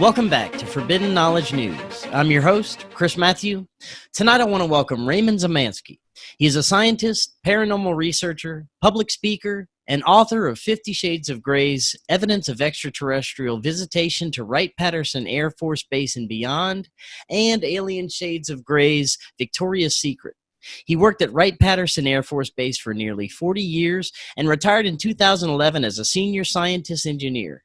Welcome back to Forbidden Knowledge News. I'm your host, Chris Matthew. Tonight I want to welcome Raymond Szymanski. He is a scientist, paranormal researcher, public speaker, and author of 50 Shades of Gray's Evidence of Extraterrestrial Visitation to Wright-Patterson Air Force Base and Beyond, and Alien Shades of Gray's Victoria's Secret. He worked at Wright-Patterson Air Force Base for nearly 40 years and retired in 2011 as a senior scientist engineer.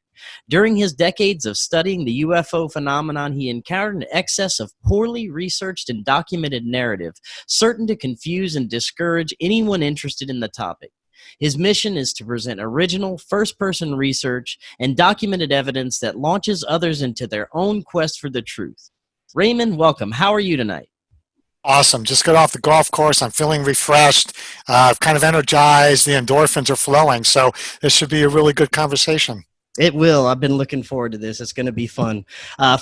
During his decades of studying the UFO phenomenon, he encountered an excess of poorly researched and documented narrative, certain to confuse and discourage anyone interested in the topic. His mission is to present original, first-person research and documented evidence that launches others into their own quest for the truth. Raymond, welcome. How are you tonight? Awesome. Just got off the golf course. I'm feeling refreshed, kind of energized. The endorphins are flowing. So this should be a really good conversation. It will. I've been looking forward to this. It's going to be fun.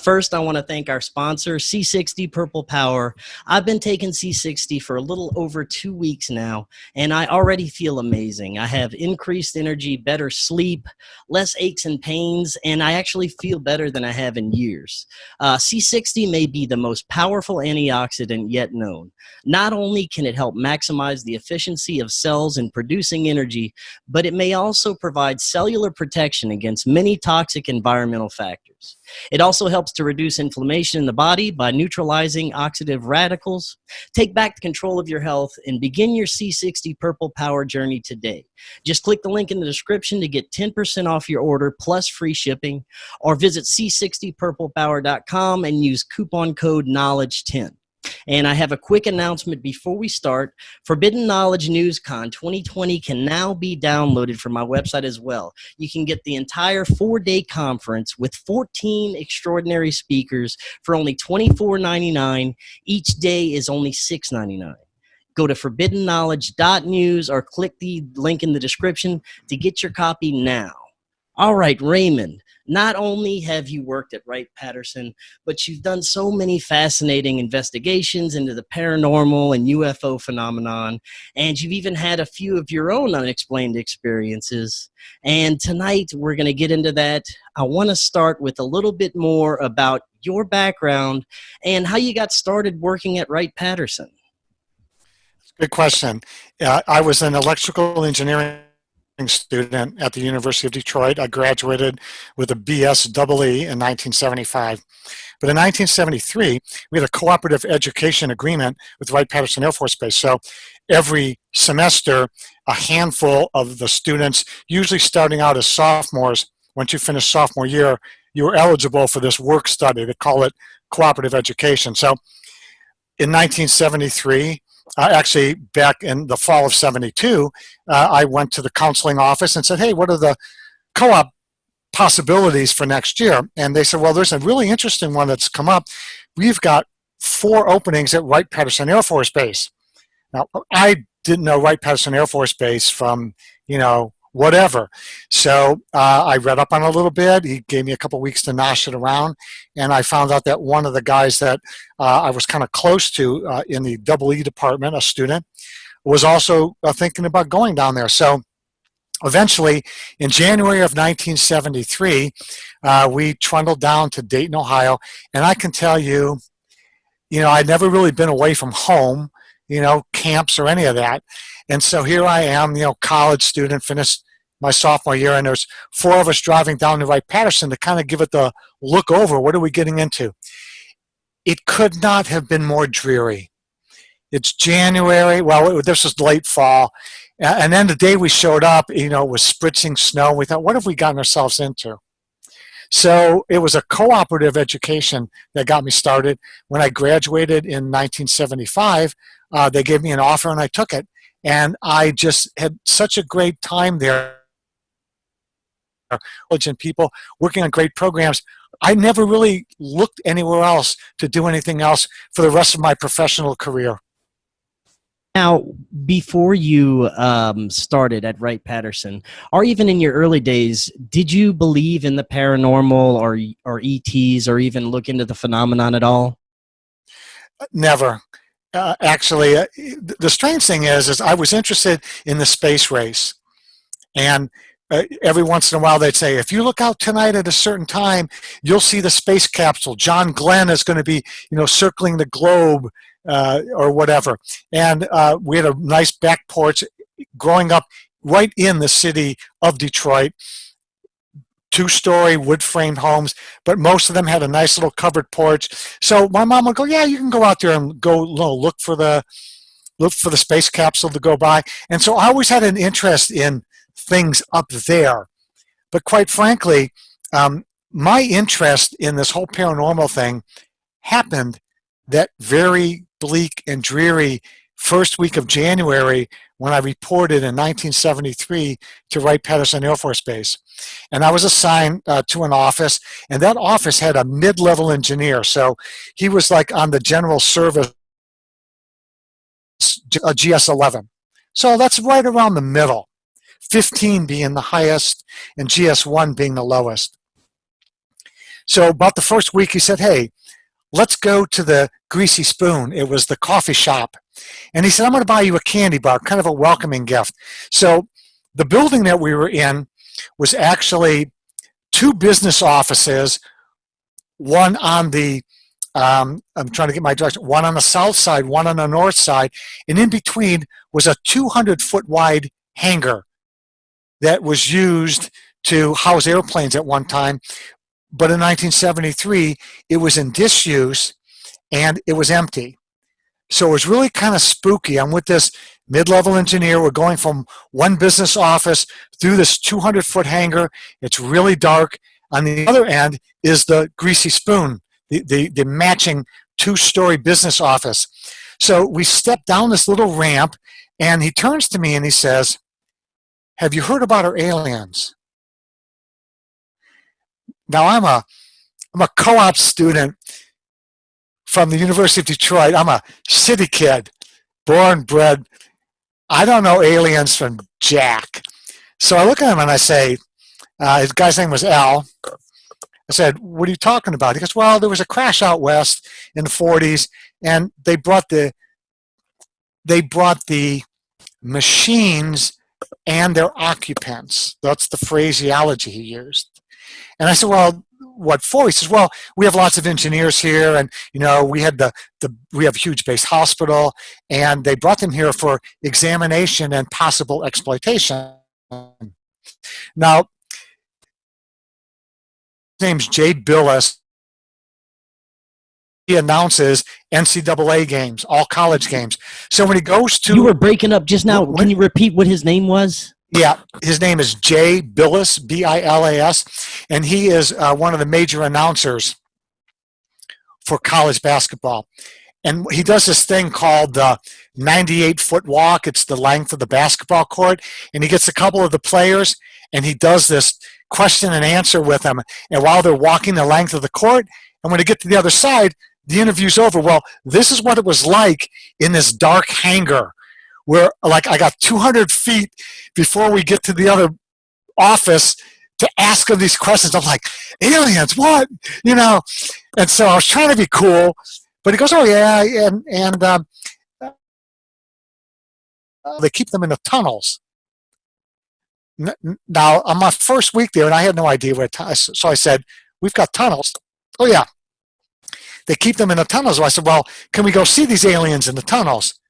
First, I want to thank our sponsor, C60 Purple Power. I've been taking C60 for a little over 2 weeks now, and I already feel amazing. I have increased energy, better sleep, less aches and pains, and I actually feel better than I have in years. C60 may be the most powerful antioxidant yet known. Not only can it help maximize the efficiency of cells in producing energy, but it may also provide cellular protection against many toxic environmental factors. It also helps to reduce inflammation in the body by neutralizing oxidative radicals. Take back control of your health and begin your C60 Purple Power journey today. Just click the link in the description to get 10% off your order plus free shipping, or visit c60purplepower.com and use coupon code KNOWLEDGE10. And I have a quick announcement before we start. Forbidden Knowledge News Con 2020 can now be downloaded from my website as well. You can get the entire 4-day conference with 14 extraordinary speakers for only $24.99. Each day is only $6.99. Go to forbiddenknowledge.news or click the link in the description to get your copy now. All right, Raymond. Not only have you worked at Wright-Patterson, but you've done so many fascinating investigations into the paranormal and UFO phenomenon, and you've even had a few of your own unexplained experiences. And tonight we're going to get into that. I want to start with a little bit more about your background and how you got started working at Wright-Patterson. Good question. I was an electrical engineering student at the University of Detroit. I graduated with a BS EE in 1975. But in 1973, we had a cooperative education agreement with Wright-Patterson Air Force Base. So every semester, a handful of the students, usually starting out as sophomores, once you finish sophomore year, you were eligible for this work study. They call it cooperative education. So in 1973, actually, back in the fall of 72, I went to the counseling office and said, hey, what are the co-op possibilities for next year? And they said, well, there's a really interesting one that's come up. We've got 4 openings at Wright-Patterson Air Force Base. Now, I didn't know Wright-Patterson Air Force Base from, whatever. So I read up on it a little bit. He gave me a couple weeks to nosh it around, and I found out that one of the guys that I was kind of close to in the EE department, a student, was also thinking about going down there. So eventually, in January of 1973, we trundled down to Dayton, Ohio, and I can tell you, I'd never really been away from home, camps or any of that. And so here I am, college student, finished my sophomore year, and there's 4 of us driving down to Wright-Patterson to kind of give it the look over. What are we getting into? It could not have been more dreary. It's January. Well, this was late fall. And then the day we showed up, it was spritzing snow. We thought, what have we gotten ourselves into? So it was a cooperative education that got me started. When I graduated in 1975, they gave me an offer and I took it. And I just had such a great time there. And people working on great programs. I never really looked anywhere else to do anything else for the rest of my professional career. Now, before you started at Wright-Patterson, or even in your early days, did you believe in the paranormal or ETs or even look into the phenomenon at all? Never. Actually, the strange thing is I was interested in the space race. And every once in a while they'd say, if you look out tonight at a certain time, you'll see the space capsule. John Glenn is going to be, circling the globe or whatever. And we had a nice back porch growing up right in the city of Detroit. 2-story wood-framed homes, but most of them had a nice little covered porch. So my mom would go, yeah, you can go out there and go look for the space capsule to go by. And so I always had an interest in things up there. But quite frankly, my interest in this whole paranormal thing happened that very bleak and dreary first week of January when I reported in 1973 to Wright-Patterson Air Force Base. And I was assigned to an office, and that office had a mid-level engineer. So he was like on the general service, a GS-11. So that's right around the middle, 15 being the highest and GS-1 being the lowest. So about the first week, he said, hey, let's go to the Greasy Spoon. It was the coffee shop. And he said, I'm going to buy you a candy bar, kind of a welcoming gift. So the building that we were in was actually 2 business offices, one on the, I'm trying to get my direction, one on the south side, one on the north side, and in between was a 200-foot wide hangar that was used to house airplanes at one time. But in 1973, it was in disuse and it was empty. So it was really kind of spooky. I'm with this mid-level engineer. We're going from one business office through this 200-foot hangar. It's really dark. On the other end is the Greasy Spoon, the matching 2-story business office. So we step down this little ramp, and he turns to me and he says, have you heard about our aliens? Now, I'm a co-op student from the University of Detroit. I'm a city kid, born, bred. I don't know aliens from jack. So I look at him and I say, his guy's name was Al. I said, what are you talking about? He goes, well, there was a crash out west in the 40s, and they brought the machines and their occupants. That's the phraseology he used. And I said, well, what for? He says, well, we have lots of engineers here, and we had we have a huge base hospital, and they brought them here for examination and possible exploitation. Now, his name's Jay Billis. He announces NCAA games, all college games. So when he goes to... You were breaking up just now. Can you repeat what his name was? Yeah, his name is Jay Billis, B-I-L-A-S, and he is one of the major announcers for college basketball. And he does this thing called the 98-foot walk. It's the length of the basketball court. And he gets a couple of the players, and he does this question and answer with them. And while they're walking the length of the court, and when they get to the other side, the interview's over. Well, this is what it was like in this dark hangar, where like I got 200 feet before we get to the other office to ask him these questions. I'm like, aliens, what? And so I was trying to be cool, but he goes, oh yeah, and they keep them in the tunnels. Now, on my first week there, and I had no idea so I said, we've got tunnels. Oh yeah, they keep them in the tunnels. So I said, well, can we go see these aliens in the tunnels?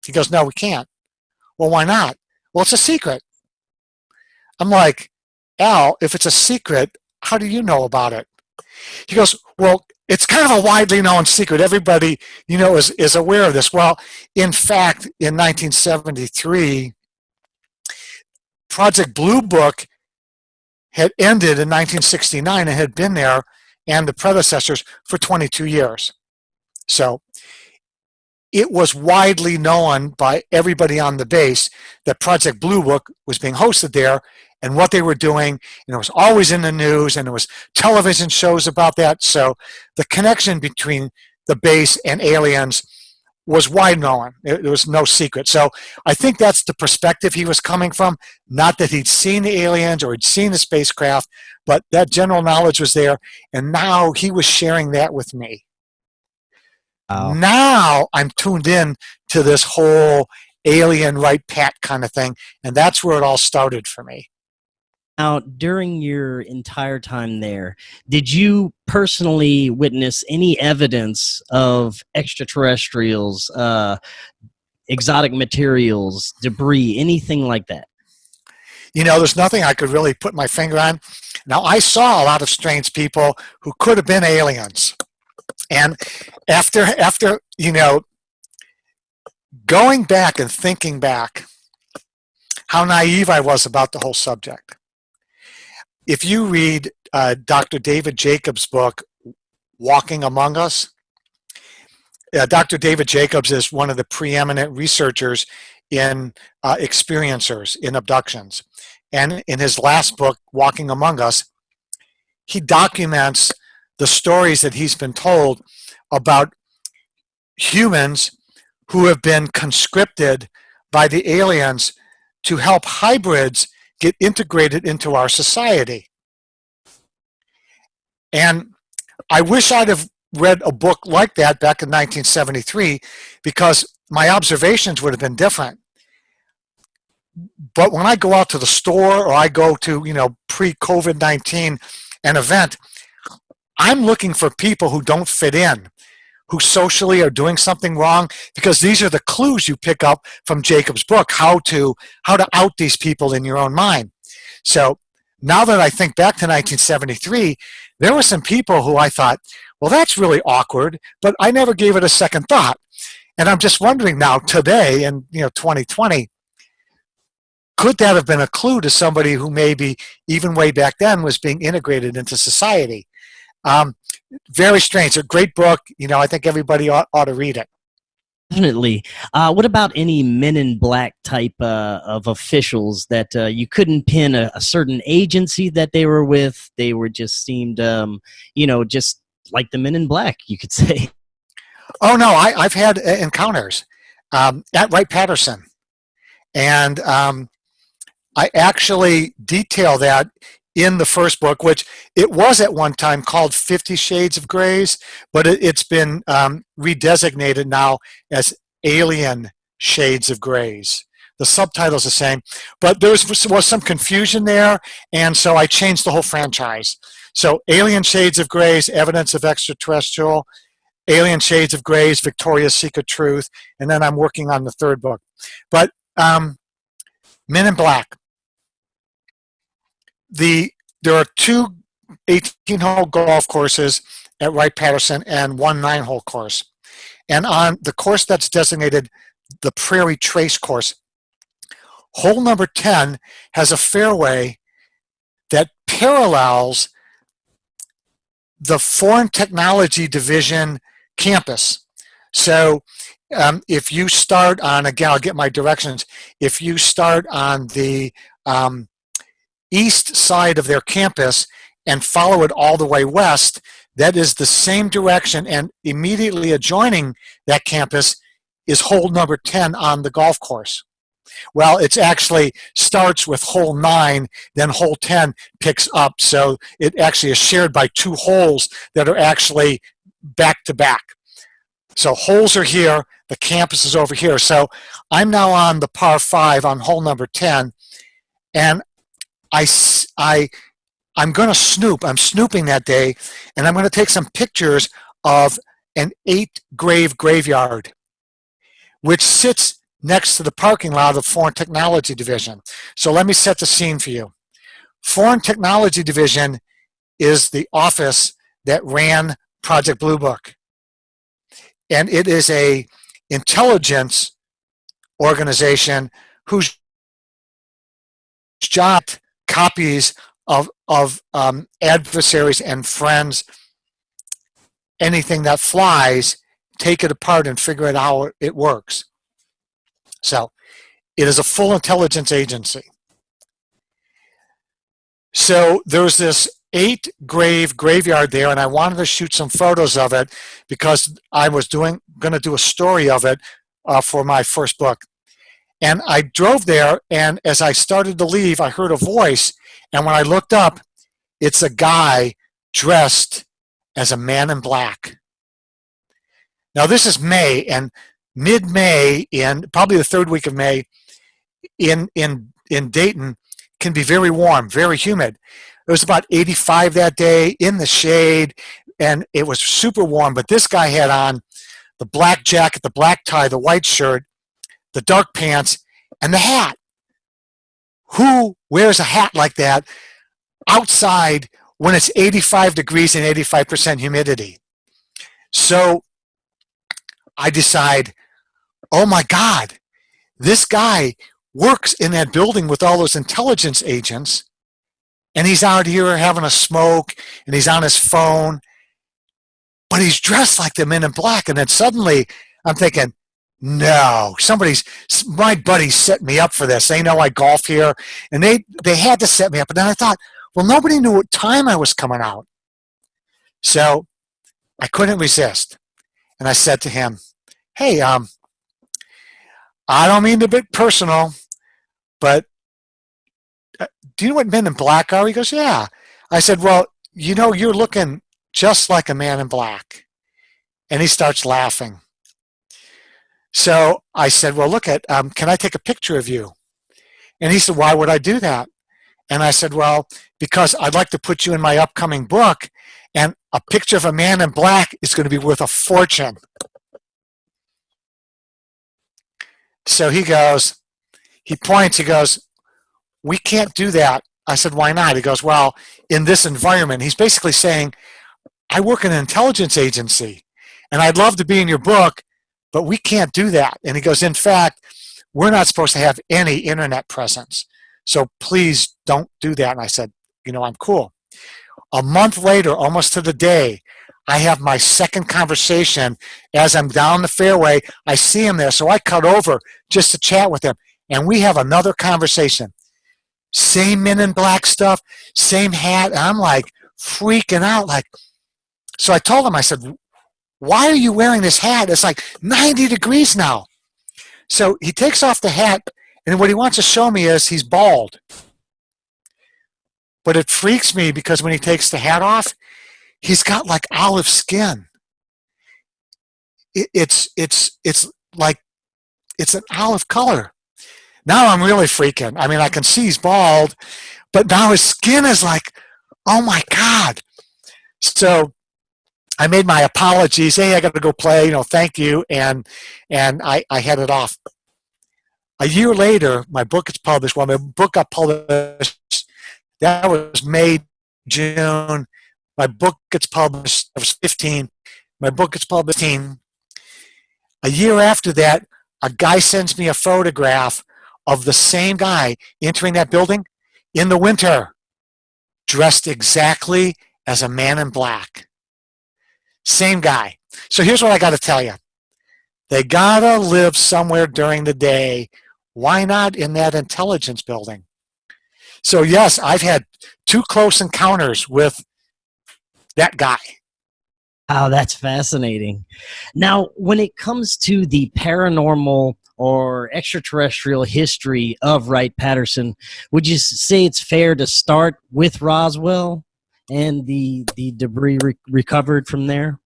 He goes, no, we can't. Well, why not? Well, it's a secret. I'm like, Al, if it's a secret, how do you know about it? He goes, well, it's kind of a widely known secret. Everybody, is aware of this. Well, in fact, in 1973, Project Blue Book had ended in 1969 and had been there, and the predecessors, for 22 years. So it was widely known by everybody on the base that Project Blue Book was being hosted there and what they were doing, and it was always in the news, and there was television shows about that. So the connection between the base and aliens was wide known. It was no secret. So I think that's the perspective he was coming from, not that he'd seen the aliens or he'd seen the spacecraft, but that general knowledge was there, and now he was sharing that with me. Wow. Now I'm tuned in to this whole alien Wright-Pat kind of thing, and that's where it all started for me. Now, during your entire time there, did you personally witness any evidence of extraterrestrials, exotic materials, debris, anything like that? You know, there's nothing I could really put my finger on. Now, I saw a lot of strange people who could have been aliens. And after you know, going back and thinking back, how naive I was about the whole subject. If you read Dr. David Jacobs' book, Walking Among Us, Dr. David Jacobs is one of the preeminent researchers in experiencers, in abductions. And in his last book, Walking Among Us, he documents the stories that he's been told about humans who have been conscripted by the aliens to help hybrids get integrated into our society. And I wish I'd have read a book like that back in 1973, because my observations would have been different. But when I go out to the store, or I go to, you know, pre-COVID-19 an event, I'm looking for people who don't fit in, who socially are doing something wrong, because these are the clues you pick up from Jacob's book, how to out these people in your own mind. So now that I think back to 1973, there were some people who I thought, well, that's really awkward, but I never gave it a second thought. And I'm just wondering now, today, in 2020, could that have been a clue to somebody who maybe even way back then was being integrated into society? Very strange. A great book. I think everybody ought to read it. Definitely. What about any Men in Black type of officials that you couldn't pin a certain agency that they were with? They were just seemed, just like the Men in Black, you could say. Oh, no, I've had encounters at Wright-Patterson. And I actually detail that in the first book, which it was at one time called 50 Shades of Grays, but it's been redesignated now as Alien Shades of Grays. The subtitle's the same, but there was some confusion there, and so I changed the whole franchise. So Alien Shades of Grays, Evidence of Extraterrestrial, Alien Shades of Grays, Victoria's Secret Truth, and then I'm working on the third book. But Men in Black. There are two 18-hole golf courses at Wright-Patterson and one 9-hole course. And on the course that's designated the Prairie Trace course, hole number 10 has a fairway that parallels the Foreign Technology Division campus. So if you start on, again, I'll get my directions, if you start on the east side of their campus and follow it all the way west, that is the same direction, and immediately adjoining that campus is hole number 10 on the golf course. Well, it actually starts with hole 9, then hole 10 picks up, so it actually is shared by two holes that are actually back to back. So holes are here, the campus is over here. So I'm now on the par 5 on hole number 10, and I'm going to snoop. I'm snooping that day, and I'm going to take some pictures of an 8-grave graveyard, which sits next to the parking lot of the Foreign Technology Division. So let me set the scene for you. Foreign Technology Division is the office that ran Project Blue Book, and it is a intelligence organization whose job copies of adversaries and friends, anything that flies, take it apart and figure out how it works. So it is a full intelligence agency. So there's this 8-grave graveyard there, and I wanted to shoot some photos of it because I was going to do a story of it for my first book. And I drove there, and as I started to leave, I heard a voice, and when I looked up, it's a guy dressed as a man in black. Now, this is May, and mid-May, in probably the third week of May, in Dayton, can be very warm, very humid. It was about 85 that day in the shade, and it was super warm. But this guy had on the black jacket, the black tie, the white shirt, the dark pants, and the hat. Who wears a hat like that outside when it's 85 degrees and 85% humidity? So I decide, oh my God, this guy works in that building with all those intelligence agents, and he's out here having a smoke, and he's on his phone, but he's dressed like the Men in Black. And then suddenly I'm thinking, no, my buddies set me up for this. They know I golf here, and they had to set me up. But then I thought, well, nobody knew what time I was coming out. So I couldn't resist. And I said to him, hey, I don't mean to be personal, but do you know what Men in Black are? He goes, yeah. I said, well, you're looking just like a man in black. And he starts laughing. So I said, well, can I take a picture of you? And he said, why would I do that? And I said, well, because I'd like to put you in my upcoming book, and a picture of a man in black is going to be worth a fortune. So he points, he goes, we can't do that. I said, why not? He goes, well, in this environment, he's basically saying, I work in an intelligence agency, and I'd love to be in your book, but we can't do that. And he goes, in fact, we're not supposed to have any internet presence. So please don't do that. And I said, I'm cool. A month later, almost to the day, I have my second conversation. As I'm down the fairway, I see him there. So I cut over just to chat with him. And we have another conversation. Same Men in Black stuff, same hat. And I'm like freaking out. So I told him, I said, why are you wearing this hat? It's like 90 degrees now. So he takes off the hat, and what he wants to show me is he's bald. But it freaks me because when he takes the hat off, he's got like olive skin. It's an olive color. Now I'm really freaking. I mean, I can see he's bald, but now his skin is like, oh my God. So I made my apologies. Hey, I got to go play. Thank you, and I headed off. A year later, my book gets published. Well, my book got published. That was May, June. My book gets published. I was 15. My book gets published 15. A year after that, a guy sends me a photograph of the same guy entering that building in the winter, dressed exactly as a man in black. Same guy. So here's what I got to tell you. They got to live somewhere during the day. Why not in that intelligence building? So yes, I've had 2 close encounters with that guy. Wow, that's fascinating. Now, when it comes to the paranormal or extraterrestrial history of Wright-Patterson, would you say it's fair to start with Roswell and the debris recovered from there?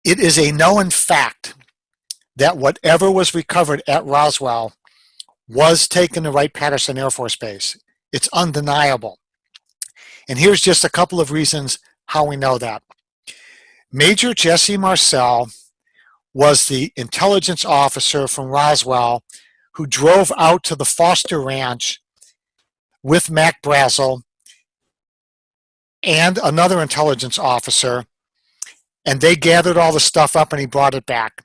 It is a known fact that whatever was recovered at Roswell was taken to Wright-Patterson Air Force Base. It's undeniable. And here's just a couple of reasons how we know that. Major Jesse Marcel was the intelligence officer from Roswell who drove out to the Foster Ranch with Mac Brazel and another intelligence officer, and they gathered all the stuff up and he brought it back.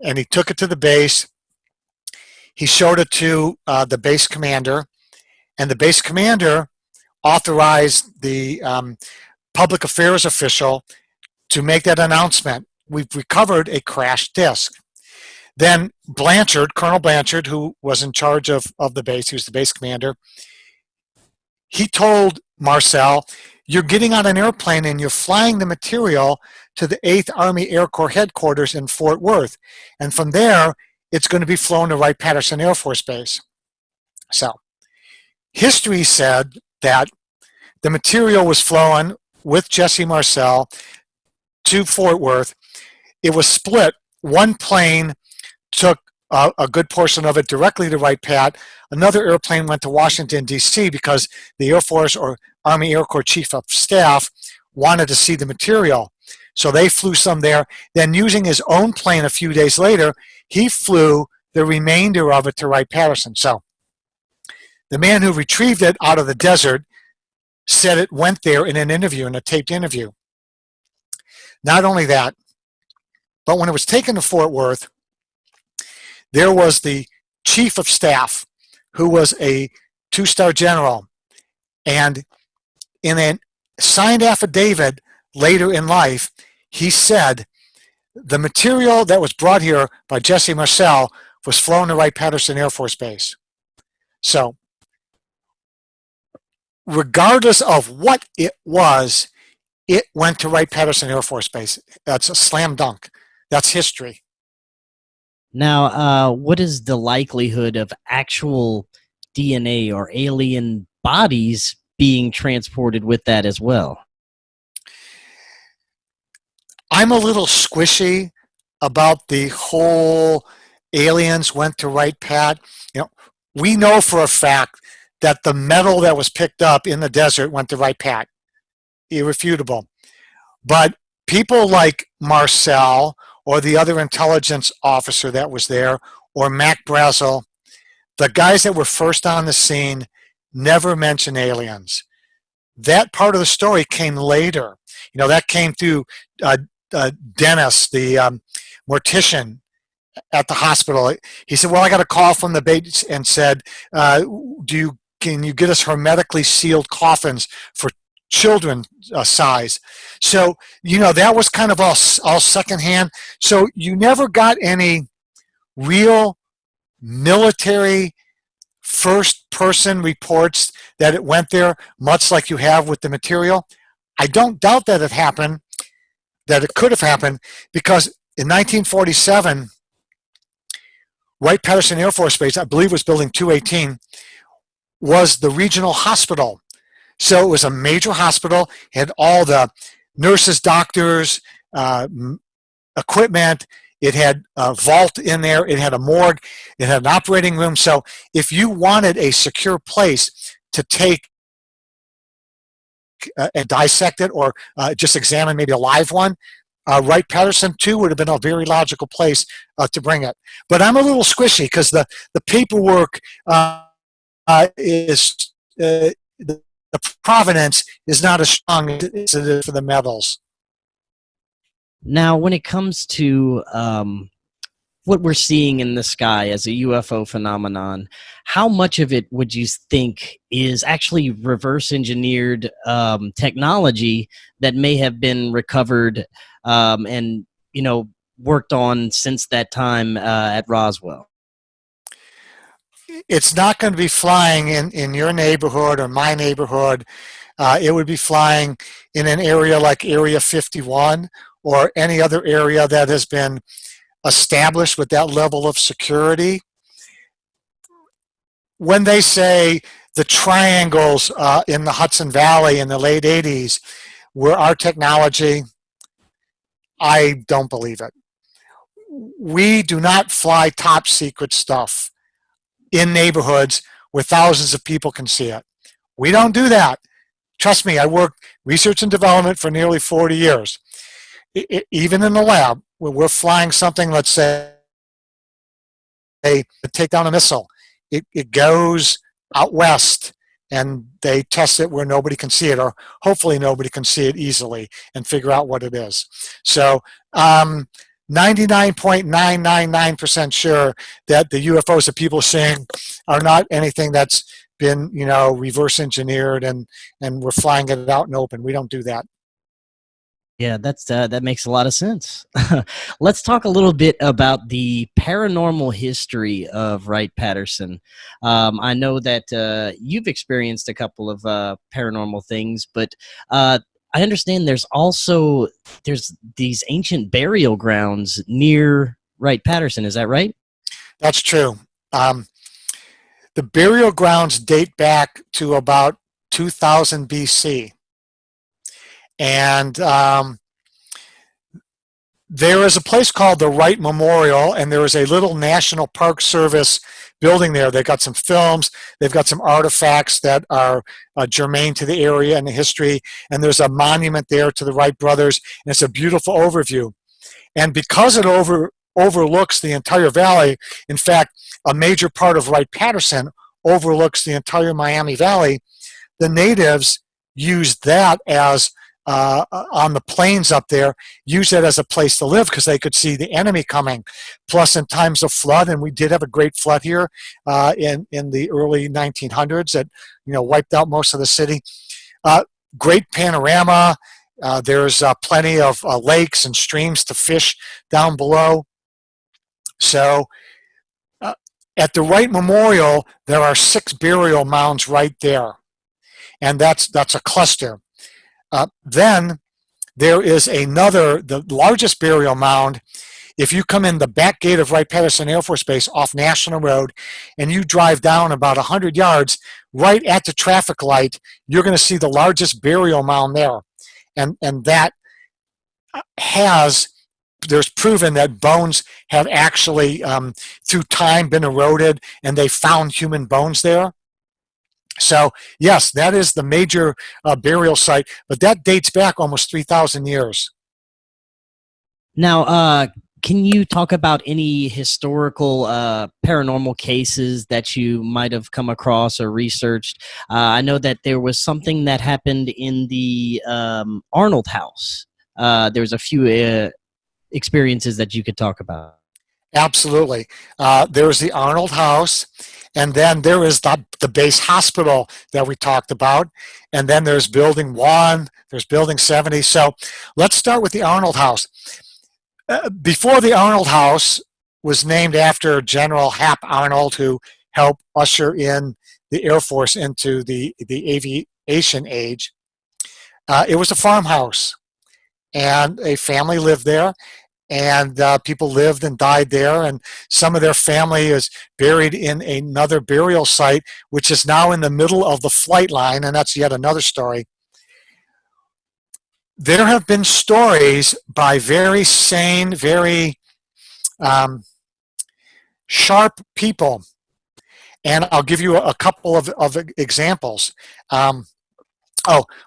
And he took it to the base. He showed it to the base commander, and the base commander authorized the public affairs official to make that announcement. We've recovered a crashed disc. Then Blanchard, Colonel Blanchard, who was in charge of the base, he was the base commander, he told Marcel, you're getting on an airplane and you're flying the material to the 8th Army Air Corps headquarters in Fort Worth. And from there, it's going to be flown to Wright-Patterson Air Force Base. So, history said that the material was flown with Jesse Marcel to Fort Worth. It was split. One plane took a good portion of it directly to Wright-Pat. Another airplane went to Washington, D.C. because the Air Force or Army Air Corps Chief of Staff wanted to see the material. So they flew some there. Then using his own plane a few days later, he flew the remainder of it to Wright-Patterson. So the man who retrieved it out of the desert said it went there in an interview, in a taped interview. Not only that, but when it was taken to Fort Worth, there was the chief of staff who was a two-star general. And in a signed affidavit later in life, he said the material that was brought here by Jesse Marcel was flown to Wright-Patterson Air Force Base. So, regardless of what it was, it went to Wright-Patterson Air Force Base. That's a slam dunk. That's history. Now, what is the likelihood of actual DNA or alien bodies being transported with that as well? I'm a little squishy about the whole aliens went to Wright-Pat. We know for a fact that the metal that was picked up in the desert went to Wright-Pat. Irrefutable. But people like Marcel or the other intelligence officer that was there, or Mac Brazel, the guys that were first on the scene, never mention aliens. That part of the story came later. That came through Dennis, the mortician at the hospital. He said, well, I got a call from the base and said, can you get us hermetically sealed coffins for children size? So, that was kind of all secondhand. So you never got any real military first-person reports that it went there, much like you have with the material. I don't doubt that it happened, that it could have happened, because in 1947, Wright-Patterson Air Force Base, I believe was Building 218, was the regional hospital. So it was a major hospital, had all the nurses, doctors, equipment. It had a vault in there. It had a morgue. It had an operating room. So if you wanted a secure place to take and dissect it, or just examine maybe a live one, Wright-Patterson too would have been a very logical place to bring it. But I'm a little squishy because the paperwork is the provenance is not as strong as it is for the metals. Now, when it comes to what we're seeing in the sky as a UFO phenomenon, how much of it would you think is actually reverse engineered technology that may have been recovered and worked on since that time at Roswell? It's not going to be flying in your neighborhood or my neighborhood. It would be flying in an area like Area 51 or any other area that has been established with that level of security. When they say the triangles in the Hudson Valley in the late 80s were our technology, I don't believe it. We do not fly top secret stuff in neighborhoods where thousands of people can see it. We don't do that. Trust me, I worked research and development for nearly 40 years. Even in the lab, when we're flying something, let's say, take down a missile, it goes out west and they test it where nobody can see it, or hopefully nobody can see it easily and figure out what it is. So 99.999% sure that the UFOs that people are seeing are not anything that's been, reverse engineered and we're flying it out in open. We don't do that. Yeah, that makes a lot of sense. Let's talk a little bit about the paranormal history of Wright-Patterson. I know that you've experienced a couple of paranormal things, but I understand there's these ancient burial grounds near Wright-Patterson. Is that right? That's true. The burial grounds date back to about 2000 BC. And there is a place called the Wright Memorial, and there is a little National Park Service building there. They've got some films, they've got some artifacts that are germane to the area and the history, and there's a monument there to the Wright brothers, and it's a beautiful overview. And because it overlooks the entire valley, in fact, a major part of Wright-Patterson overlooks the entire Miami Valley, the natives used that as on the plains up there, use it as a place to live because they could see the enemy coming. Plus, in times of flood, and we did have a great flood here in the early 1900s that wiped out most of the city. Great panorama. There's plenty of lakes and streams to fish down below. So, at the Wright Memorial, there are 6 burial mounds right there, and that's a cluster. Then there is another, the largest burial mound. If you come in the back gate of Wright-Patterson Air Force Base off National Road and you drive down about 100 yards, right at the traffic light, you're going to see the largest burial mound there. And that there's proven that bones have actually, through time, been eroded, and they found human bones there. So, yes, that is the major burial site, but that dates back almost 3,000 years. Now, can you talk about any historical paranormal cases that you might have come across or researched? I know that there was something that happened in the Arnold House. There's a few experiences that you could talk about. Absolutely. There's the Arnold House. And then there is the base hospital that we talked about. And then there's Building 1, there's Building 70. So let's start with the Arnold House. Before the Arnold House was named after General Hap Arnold, who helped usher in the Air Force into the aviation age, it was a farmhouse. And a family lived there. And people lived and died there, and some of their family is buried in another burial site, which is now in the middle of the flight line, and that's yet another story. There have been stories by very sane, very sharp people, and I'll give you a couple of examples.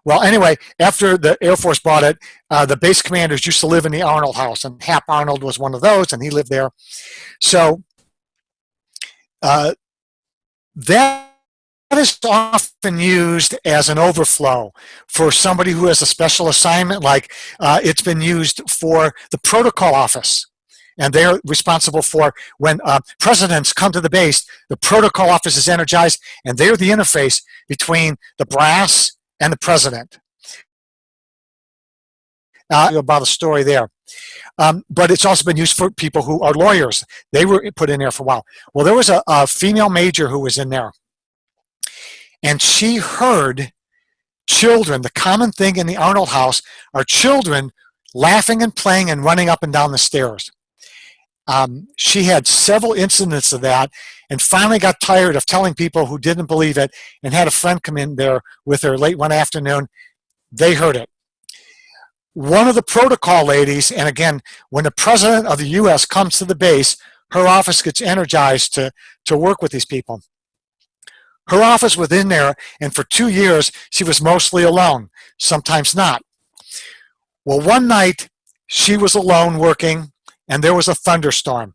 Anyway, after the Air Force bought it, the base commanders used to live in the Arnold House, and Hap Arnold was one of those, and he lived there. So that is often used as an overflow for somebody who has a special assignment, like it's been used for the protocol office. And they're responsible for when presidents come to the base, the protocol office is energized, and they're the interface between the brass and the president. About a story there. But it's also been used for people who are lawyers. They were put in there for a while. Well, there was a female major who was in there. And she heard children. The common thing in the Arnold House are children laughing and playing and running up and down the stairs. She had several incidents of that and finally got tired of telling people who didn't believe it and had a friend come in there with her late one afternoon. They heard it. One of the protocol ladies, and again, when the president of the U.S. comes to the base, her office gets energized to work with these people. Her office was in there, and for 2 years, she was mostly alone, sometimes not. Well, one night, she was alone working, and there was a thunderstorm.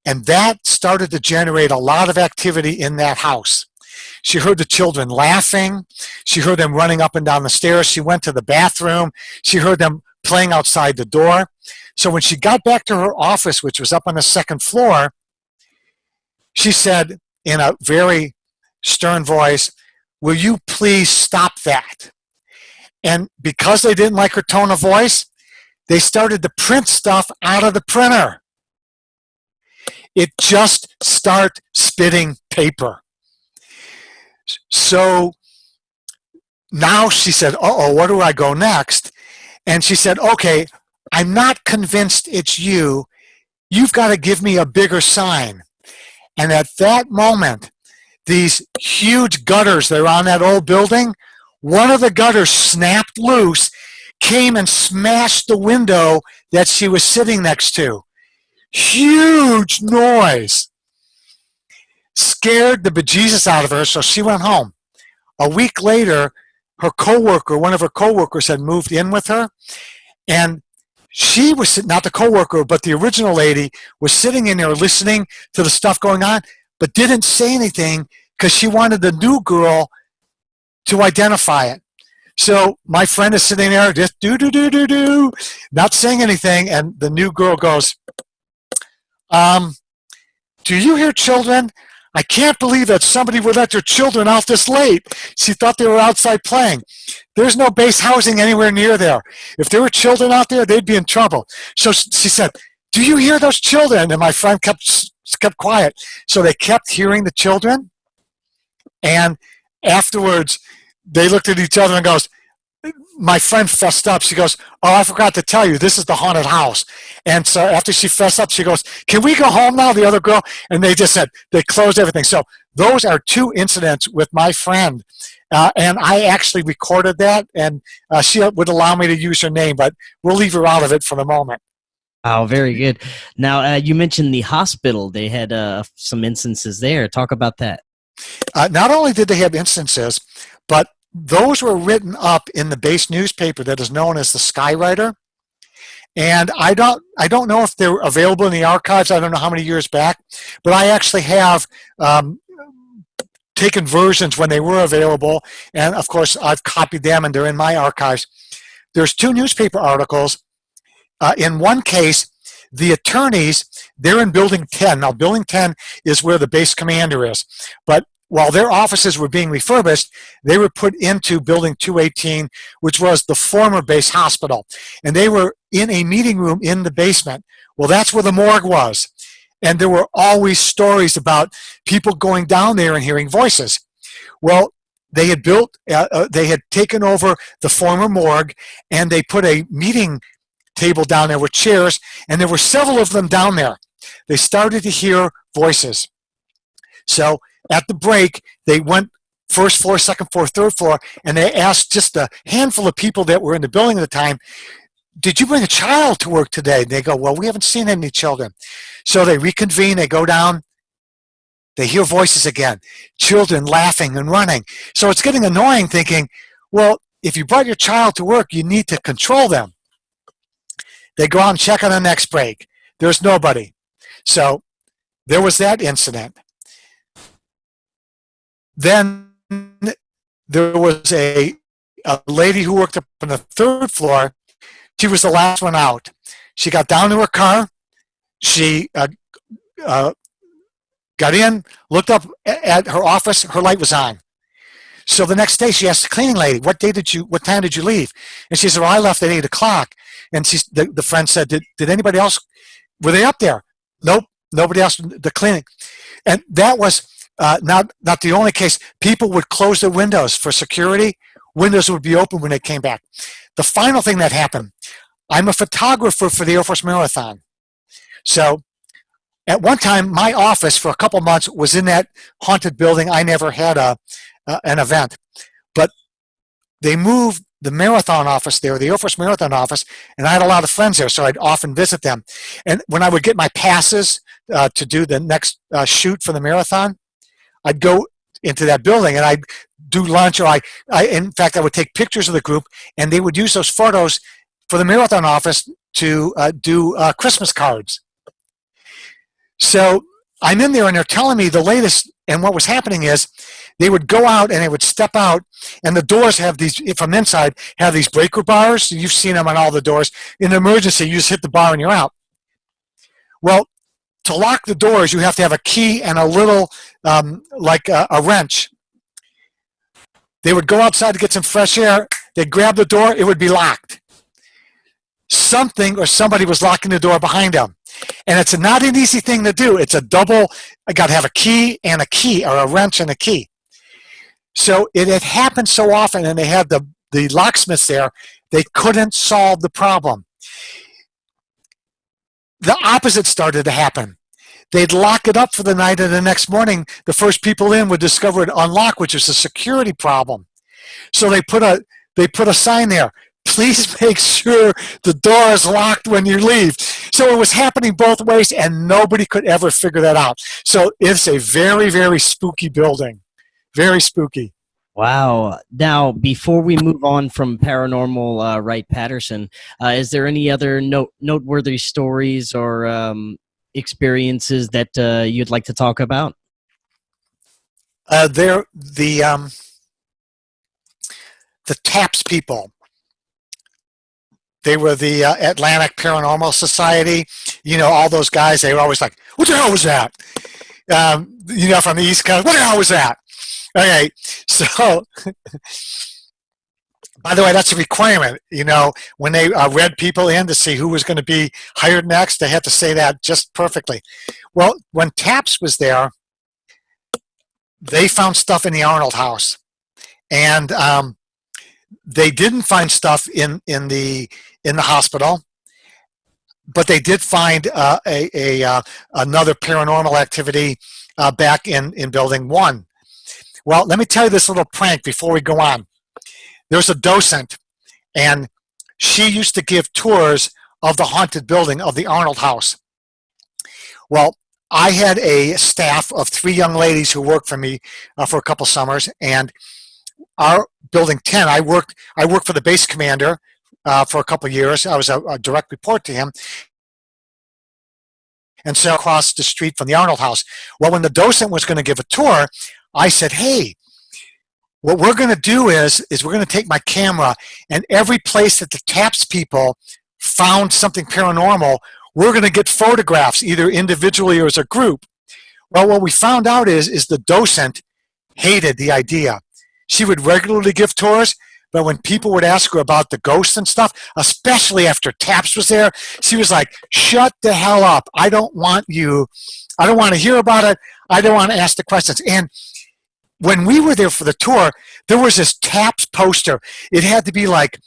And that started to generate a lot of activity in that house. She heard the children laughing. She heard them running up and down the stairs. She went to the bathroom. She heard them playing outside the door. So when she got back to her office, which was up on the second floor, she said in a very stern voice, "Will you please stop that?" And because they didn't like her tone of voice, they started to print stuff out of the printer. It just started spitting paper. So now she said, uh-oh, where do I go next? And she said, okay, I'm not convinced it's you. You've got to give me a bigger sign. And at that moment, these huge gutters that are on that old building, one of the gutters snapped loose, came and smashed the window that she was sitting next to. Huge noise. Scared the bejesus out of her, so she went home. A week later, her coworker, one of her coworkers, had moved in with her, and she was, not the coworker, but the original lady, was sitting in there listening to the stuff going on, but didn't say anything because she wanted the new girl to identify it. So my friend is sitting there, just do, not saying anything, and the new girl goes, do you hear children? I can't believe that somebody would let their children out this late. She thought they were outside playing. There's no base housing anywhere near there. If there were children out there, they'd be in trouble. So she said, do you hear those children? And my friend kept quiet. So they kept hearing the children. And afterwards, they looked at each other and goes, my friend fessed up. She goes, oh, I forgot to tell you, this is the haunted house. And so after she fessed up, she goes, can we go home now, the other girl? And they just said, they closed everything. So those are two incidents with my friend. And I actually recorded that, and she would allow me to use her name, but we'll leave her out of it for the moment. Oh, very good. Now, you mentioned the hospital. They had some instances there. Talk about that. Not only did they have instances, but those were written up in the base newspaper that is known as the Skywriter. And I don't know if they're available in the archives. I don't know how many years back, but I actually have taken versions when they were available. And of course, I've copied them and they're in my archives. There's two newspaper articles. In one case, the attorneys, they're in Building 10. Now, Building 10 is where the base commander is. But while their offices were being refurbished, they were put into Building 218, which was the former base hospital. And they were in a meeting room in the basement. Well, that's where the morgue was. And there were always stories about people going down there and hearing voices. Well, they had they had taken over the former morgue, and they put a meeting table down there with chairs, and there were several of them down there. They started to hear voices. So at the break, they went first floor, second floor, third floor, and they asked just a handful of people that were in the building at the time, did you bring a child to work today? And they go, well, we haven't seen any children. So they reconvene, they go down, they hear voices again, children laughing and running. So it's getting annoying thinking, well, if you brought your child to work, you need to control them. They go out and check on the next break. There's nobody. So there was that incident. Then there was a lady who worked up on the third floor. She was the last one out. She got down to her car. She got in, looked up at her office. Her light was on. So the next day, she asked the cleaning lady, what time did you leave? And she said, well, I left at 8 o'clock. And the friend said, did anybody else, were they up there? Nope, nobody else, the cleaning. And that was not the only case. People would close their windows for security. Windows would be open when they came back. The final thing that happened, I'm a photographer for the Air Force Marathon. So at one time, my office for a couple months was in that haunted building. I never had an event. But they moved the marathon office there, the Air Force Marathon office, and I had a lot of friends there, so I'd often visit them. And when I would get my passes to do the next shoot for the marathon, I'd go into that building and I'd do lunch, or in fact, I would take pictures of the group, and they would use those photos for the marathon office to do Christmas cards. So I'm in there and they're telling me the latest, and what was happening is they would go out and they would step out, and the doors have these, from inside, have these breaker bars. You've seen them on all the doors. In an emergency, you just hit the bar and you're out. Well, to lock the doors, you have to have a key and a little, like a wrench. They would go outside to get some fresh air. They'd grab the door. It would be locked. Something or somebody was locking the door behind them. And it's not an easy thing to do. It's a double, I got to have a key, or a wrench and a key. So it had happened so often, and they had the locksmiths there, they couldn't solve the problem. The opposite started to happen. They'd lock it up for the night, and the next morning, the first people in would discover it unlocked, which is a security problem. So they put a sign there, please make sure the door is locked when you leave. So it was happening both ways, and nobody could ever figure that out. So it's a very, very spooky building. Very spooky. Wow. Now, before we move on from paranormal Wright-Patterson, is there any other noteworthy stories or experiences that you'd like to talk about? The TAPS people. They were the Atlantic Paranormal Society. You know, all those guys, they were always like, what the hell was that? You know, from the East Coast, what the hell was that? Okay, so, by the way, that's a requirement. You know, when they read people in to see who was going to be hired next, they had to say that just perfectly. Well, when TAPS was there, they found stuff in the Arnold House. And they didn't find stuff in the hospital, but they did find another paranormal activity back in Building 1. Well, let me tell you this little prank before we go on. There's a docent, and she used to give tours of the haunted building of the Arnold House. Well, I had a staff of 3 young ladies who worked for me for a couple summers, and our Building 10, I worked for the base commander for a couple years. I was a direct report to him, and so across the street from the Arnold House. Well, when the docent was going to give a tour, I said, hey, what we're going to do is we're going to take my camera, and every place that the TAPS people found something paranormal, we're going to get photographs, either individually or as a group. Well, what we found out is the docent hated the idea. She would regularly give tours, but when people would ask her about the ghosts and stuff, especially after TAPS was there, she was like, shut the hell up. I don't want to hear about it. I don't want to ask the questions. And when we were there for the tour, there was this TAPS poster. It had to be like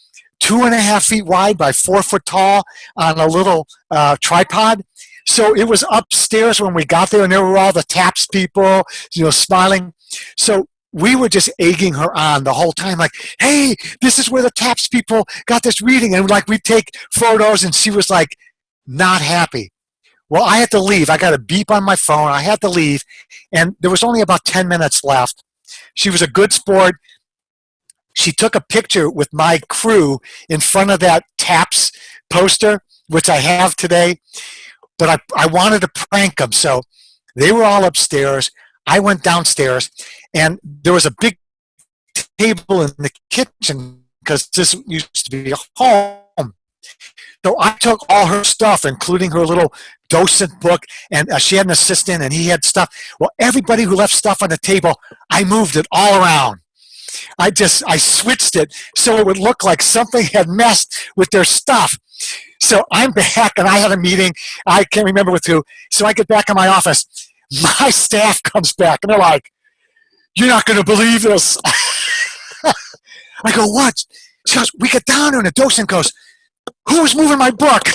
2.5 feet wide by 4 foot tall on a little tripod. So it was upstairs when we got there, and there were all the TAPS people, you know, smiling. So we were just egging her on the whole time, like, hey, this is where the TAPS people got this reading. And like, we'd take photos, and she was like, not happy. Well, I had to leave. I got a beep on my phone. I had to leave. And there was only about 10 minutes left. She was a good sport. She took a picture with my crew in front of that TAPS poster, which I have today. But I wanted to prank them. So they were all upstairs. I went downstairs, and there was a big table in the kitchen because this used to be a home. So I took all her stuff, including her little docent book, and she had an assistant, and he had stuff. Well, everybody who left stuff on the table, I moved it all around. I switched it so it would look like something had messed with their stuff. So I'm back, and I had a meeting. I can't remember with who. So I get back in my office. My staff comes back, and they're like, you're not going to believe this. I go, what? She goes, we get down there, and the docent goes, who was moving my book?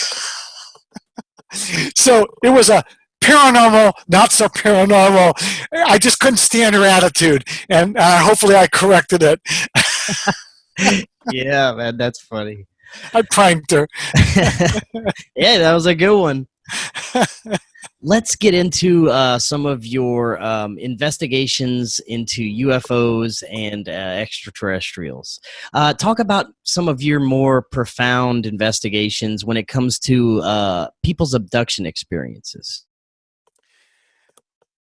So it was a paranormal, not so paranormal. I just couldn't stand her attitude, and hopefully I corrected it. Yeah, man, that's funny. I pranked her. Yeah, that was a good one. Let's get into some of your investigations into UFOs and extraterrestrials. Talk about some of your more profound investigations when it comes to people's abduction experiences.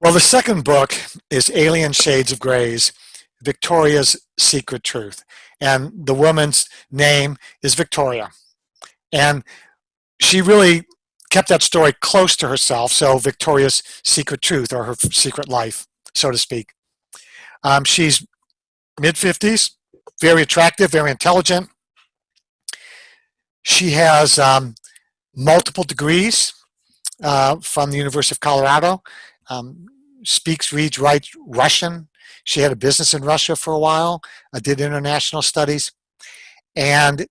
Well, the second book is Alien Shades of Grays, Victoria's Secret Truth. And the woman's name is Victoria. And she really kept that story close to herself, so Victoria's Secret Truth, or her secret life, so to speak. She's mid-50s, very attractive, very intelligent. She has multiple degrees from the University of Colorado, speaks, reads, writes Russian. She had a business in Russia for a while, did international studies. And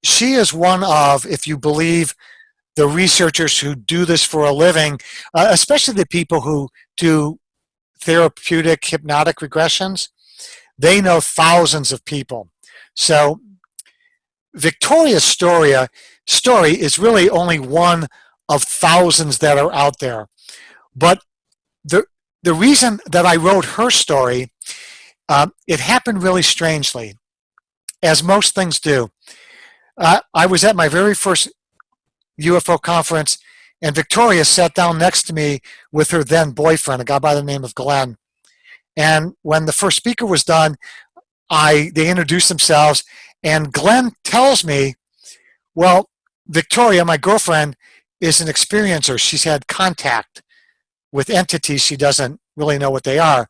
she is one of, if you believe the researchers who do this for a living, especially the people who do therapeutic hypnotic regressions, they know thousands of people. So Victoria's story is really only one of thousands that are out there. But the reason that I wrote her story, it happened really strangely, as most things do. I was at my very first UFO conference, and Victoria sat down next to me with her then boyfriend, a guy by the name of Glenn. And when the first speaker was done, they introduced themselves, and Glenn tells me, well, Victoria, my girlfriend, is an experiencer. She's had contact with entities. She doesn't really know what they are.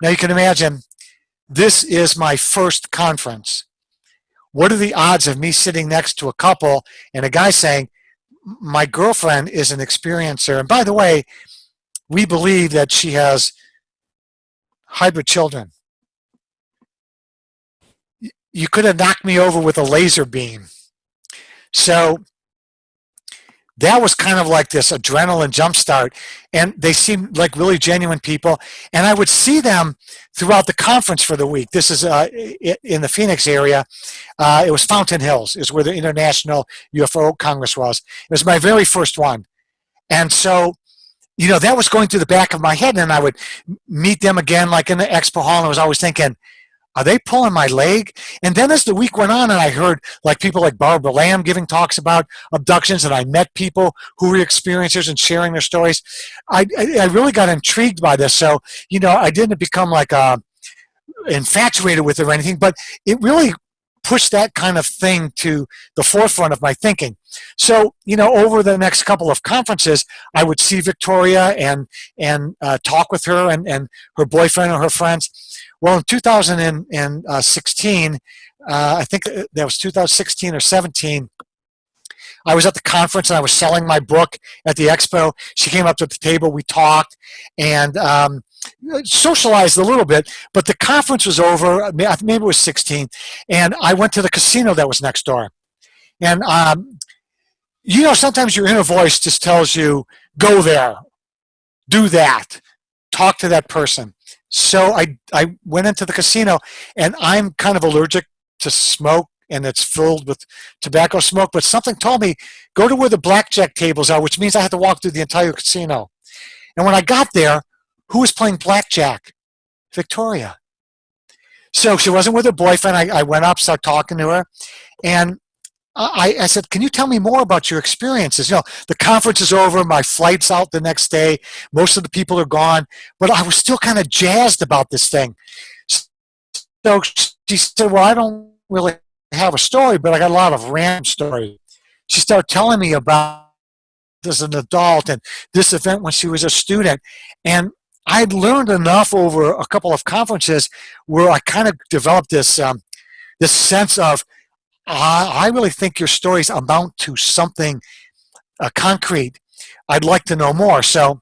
Now you can imagine, this is my first conference. What are the odds of me sitting next to a couple and a guy saying, my girlfriend is an experiencer, and by the way, we believe that she has hybrid children. You could have knocked me over with a laser beam. So that was kind of like this adrenaline jumpstart, and they seemed like really genuine people, and I would see them throughout the conference for the week. This is in the Phoenix area. It was Fountain Hills is where the International UFO Congress was. It was my very first one, and so that was going through the back of my head, and I would meet them again like in the expo hall, and I was always thinking, are they pulling my leg? And then as the week went on and I heard like people like Barbara Lamb giving talks about abductions, and I met people who were experiencers and sharing their stories, I really got intrigued by this. So, I didn't become like infatuated with it or anything, but it really pushed that kind of thing to the forefront of my thinking. So, over the next couple of conferences, I would see Victoria and talk with her and her boyfriend or her friends. Well, in 2016, I think that was 2016 or 17, I was at the conference and I was selling my book at the expo. She came up to the table, we talked, and socialized a little bit, but the conference was over, maybe it was 16, and I went to the casino that was next door. And, sometimes your inner voice just tells you, go there, do that, talk to that person. So I went into the casino, and I'm kind of allergic to smoke, and it's filled with tobacco smoke, but something told me, go to where the blackjack tables are, which means I had to walk through the entire casino. And when I got there, who was playing blackjack? Victoria. So she wasn't with her boyfriend. I went up, started talking to her, and I said, can you tell me more about your experiences? The conference is over, my flight's out the next day, most of the people are gone, but I was still kind of jazzed about this thing. So she said, well, I don't really have a story, but I got a lot of random stories. She started telling me about as an adult and this event when she was a student, and I'd learned enough over a couple of conferences where I kind of developed this this sense of, I really think your stories amount to something concrete. I'd like to know more. So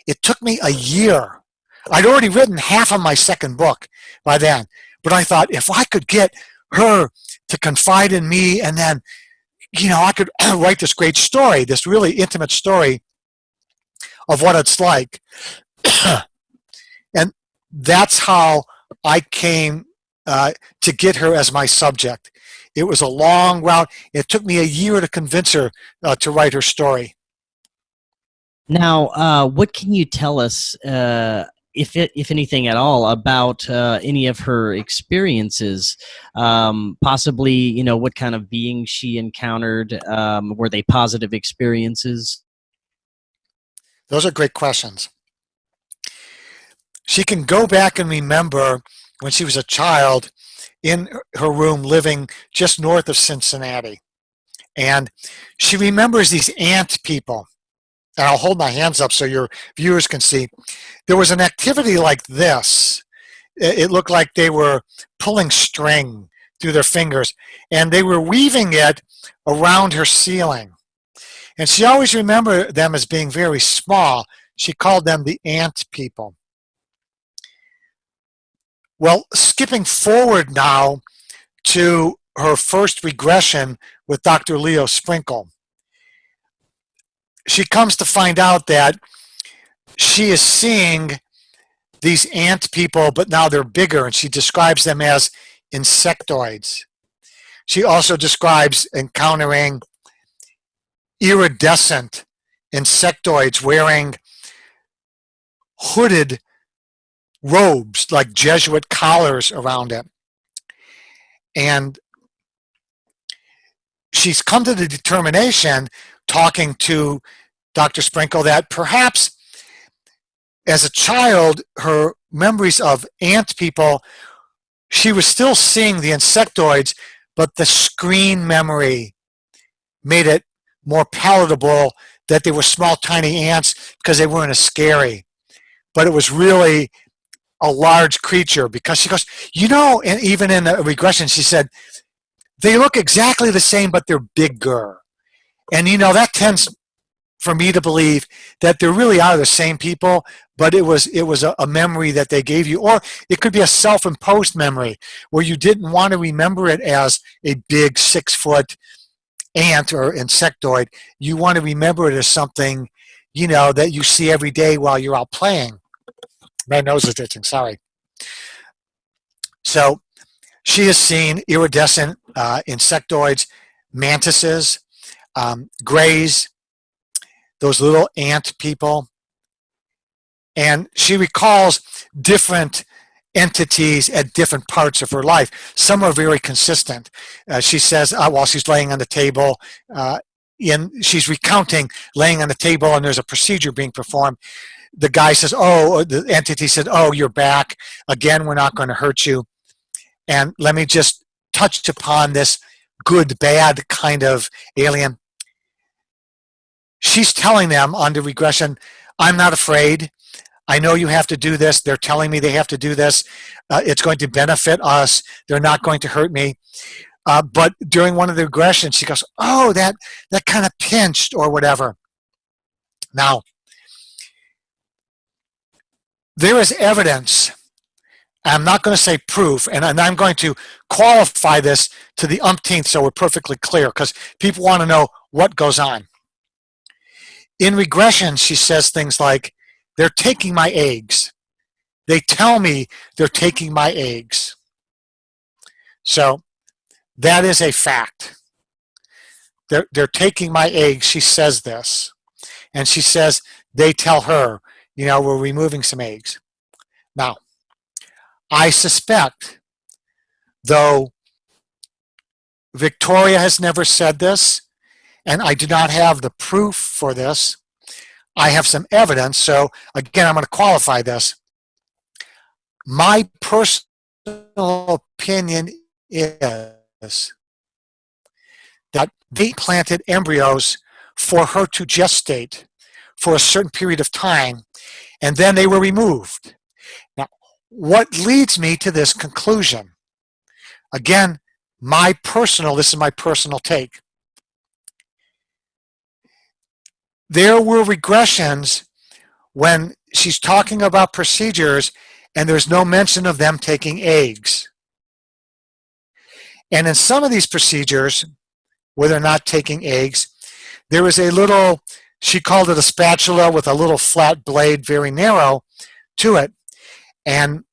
it took me a year. I'd already written half of my second book by then, but I thought if I could get her to confide in me, and then, I could write this great story, this really intimate story of what it's like. And that's how I came to get her as my subject. It was a long route. It took me a year to convince her to write her story. Now, what can you tell us, if anything at all, about any of her experiences? Possibly, what kind of beings she encountered? Were they positive experiences? Those are great questions. She can go back and remember when she was a child in her room living just north of Cincinnati. And she remembers these ant people. And I'll hold my hands up so your viewers can see. There was an activity like this. It looked like they were pulling string through their fingers, and they were weaving it around her ceiling. And she always remembered them as being very small. She called them the ant people. Well, skipping forward now to her first regression with Dr. Leo Sprinkle, she comes to find out that she is seeing these ant people, but now they're bigger, and she describes them as insectoids. She also describes encountering iridescent insectoids wearing hooded robes, like Jesuit collars around it. And she's come to the determination, talking to Dr. Sprinkle, that perhaps as a child, her memories of ant people, she was still seeing the insectoids, but the screen memory made it more palatable that they were small, tiny ants because they weren't as scary. But it was really a large creature, because she goes, and even in the regression, she said, they look exactly the same, but they're bigger. And, that tends for me to believe that they really are the same people, but it was a memory that they gave you. Or it could be a self-imposed memory where you didn't want to remember it as a big 6-foot ant or insectoid. You want to remember it as something, that you see every day while you're out playing. My nose is itching, sorry. So she has seen iridescent insectoids, mantises, grays, those little ant people. And she recalls different entities at different parts of her life. Some are very consistent. She says, while she's laying on the table, she's recounting laying on the table and there's a procedure being performed. The guy says, the entity said, you're back. Again, we're not going to hurt you. And let me just touch upon this good, bad kind of alien. She's telling them under regression, I'm not afraid. I know you have to do this. They're telling me they have to do this. It's going to benefit us. They're not going to hurt me. But during one of the regressions, she goes, that kind of pinched or whatever. Now, there is evidence. I'm not going to say proof, and I'm going to qualify this to the umpteenth so we're perfectly clear, because people want to know what goes on. In regression, she says things like, they're taking my eggs. They tell me they're taking my eggs. So that is a fact. They're taking my eggs. She says this. And she says they tell her, we're removing some eggs. Now, I suspect, though Victoria has never said this, and I do not have the proof for this, I have some evidence. So again, I'm going to qualify this. My personal opinion is that they planted embryos for her to gestate for a certain period of time, and then they were removed. Now, what leads me to this conclusion? Again, this is my personal take. There were regressions when she's talking about procedures and there's no mention of them taking eggs. And in some of these procedures, where they're not taking eggs, there is a little, she called it a spatula with a little flat blade, very narrow, to it. And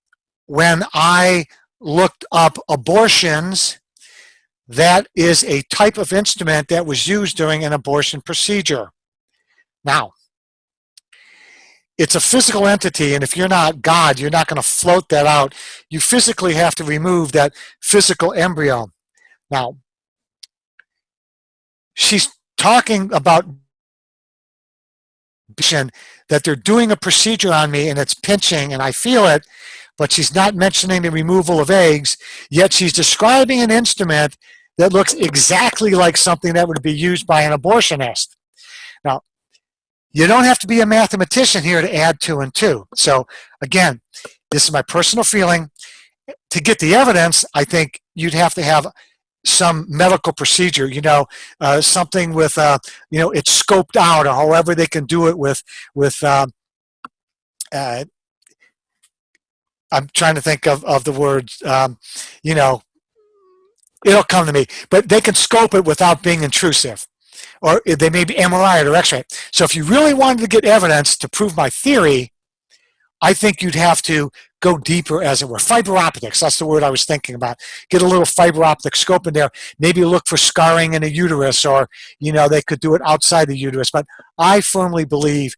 when I looked up abortions, that is a type of instrument that was used during an abortion procedure. Now, it's a physical entity, and if you're not God, you're not going to float that out. You physically have to remove that physical embryo. Now, she's talking about that they're doing a procedure on me and it's pinching and I feel it, but she's not mentioning the removal of eggs, yet she's describing an instrument that looks exactly like something that would be used by an abortionist. Now, you don't have to be a mathematician here to add 2 and 2. So again, this is my personal feeling. To get the evidence, I think you'd have to have some medical procedure, something with, it's scoped out, or however they can do it with I'm trying to think of the words, it'll come to me, but they can scope it without being intrusive. Or they may be MRI or X-ray. So if you really wanted to get evidence to prove my theory, I think you'd have to go deeper, as it were. Fiber optics, that's the word I was thinking about. Get a little fiber optic scope in there. Maybe look for scarring in a uterus, or, they could do it outside the uterus. But I firmly believe,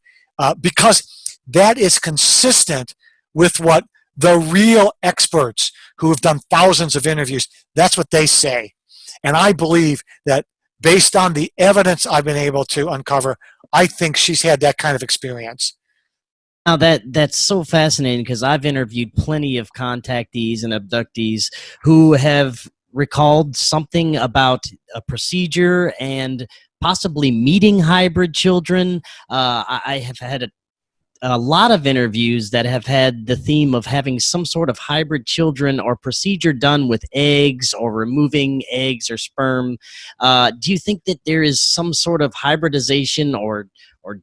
because that is consistent with what the real experts who have done thousands of interviews, that's what they say. And I believe that based on the evidence I've been able to uncover, I think she's had that kind of experience. Now that's so fascinating, because I've interviewed plenty of contactees and abductees who have recalled something about a procedure and possibly meeting hybrid children. I have had a lot of interviews that have had the theme of having some sort of hybrid children or procedure done with eggs or removing eggs or sperm. Do you think that there is some sort of hybridization or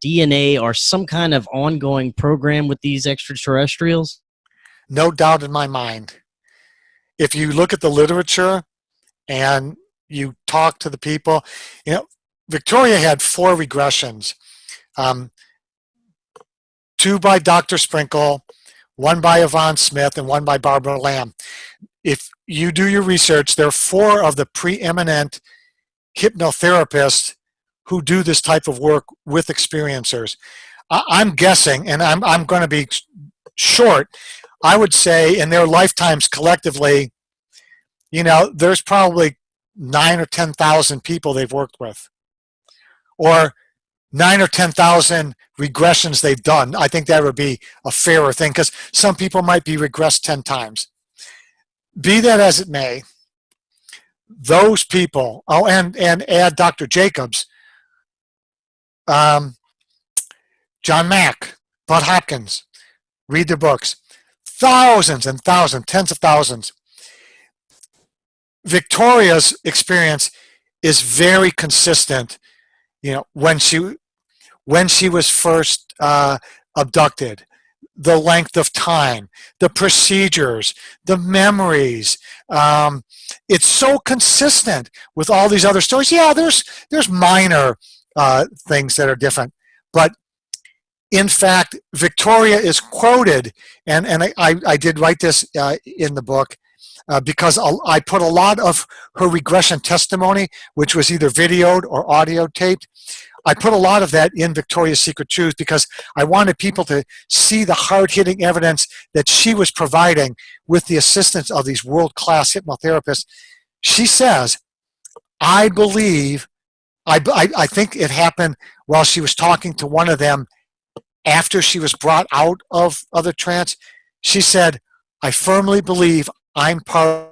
DNA or some kind of ongoing program with these extraterrestrials? No doubt in my mind. If you look at the literature and you talk to the people, Victoria had 4 regressions. 2 by Dr. Sprinkle, 1 by Yvonne Smith, and 1 by Barbara Lamb. If you do your research, there are 4 of the preeminent hypnotherapists who do this type of work with experiencers. I'm guessing, and I'm going to be short, I would say in their lifetimes collectively, there's probably 9 or 10,000 people they've worked with, or 9 or 10,000 regressions they've done. I think that would be a fairer thing, because some people might be regressed 10 times. Be that as it may, those people, and add Dr. Jacobs, John Mack, Bud Hopkins, read their books. Thousands and thousands, tens of thousands. Victoria's experience is very consistent. When she was first abducted, the length of time, the procedures, the memories. It's so consistent with all these other stories. Yeah, there's minor things that are different, but in fact, Victoria is quoted, and I did write this in the book, because I put a lot of her regression testimony, which was either videoed or audio taped. I put a lot of that in Victoria's Secret Truth because I wanted people to see the hard-hitting evidence that she was providing with the assistance of these world-class hypnotherapists. She says, I believe, I think it happened while she was talking to one of them after she was brought out of the trance. She said, I firmly believe I'm part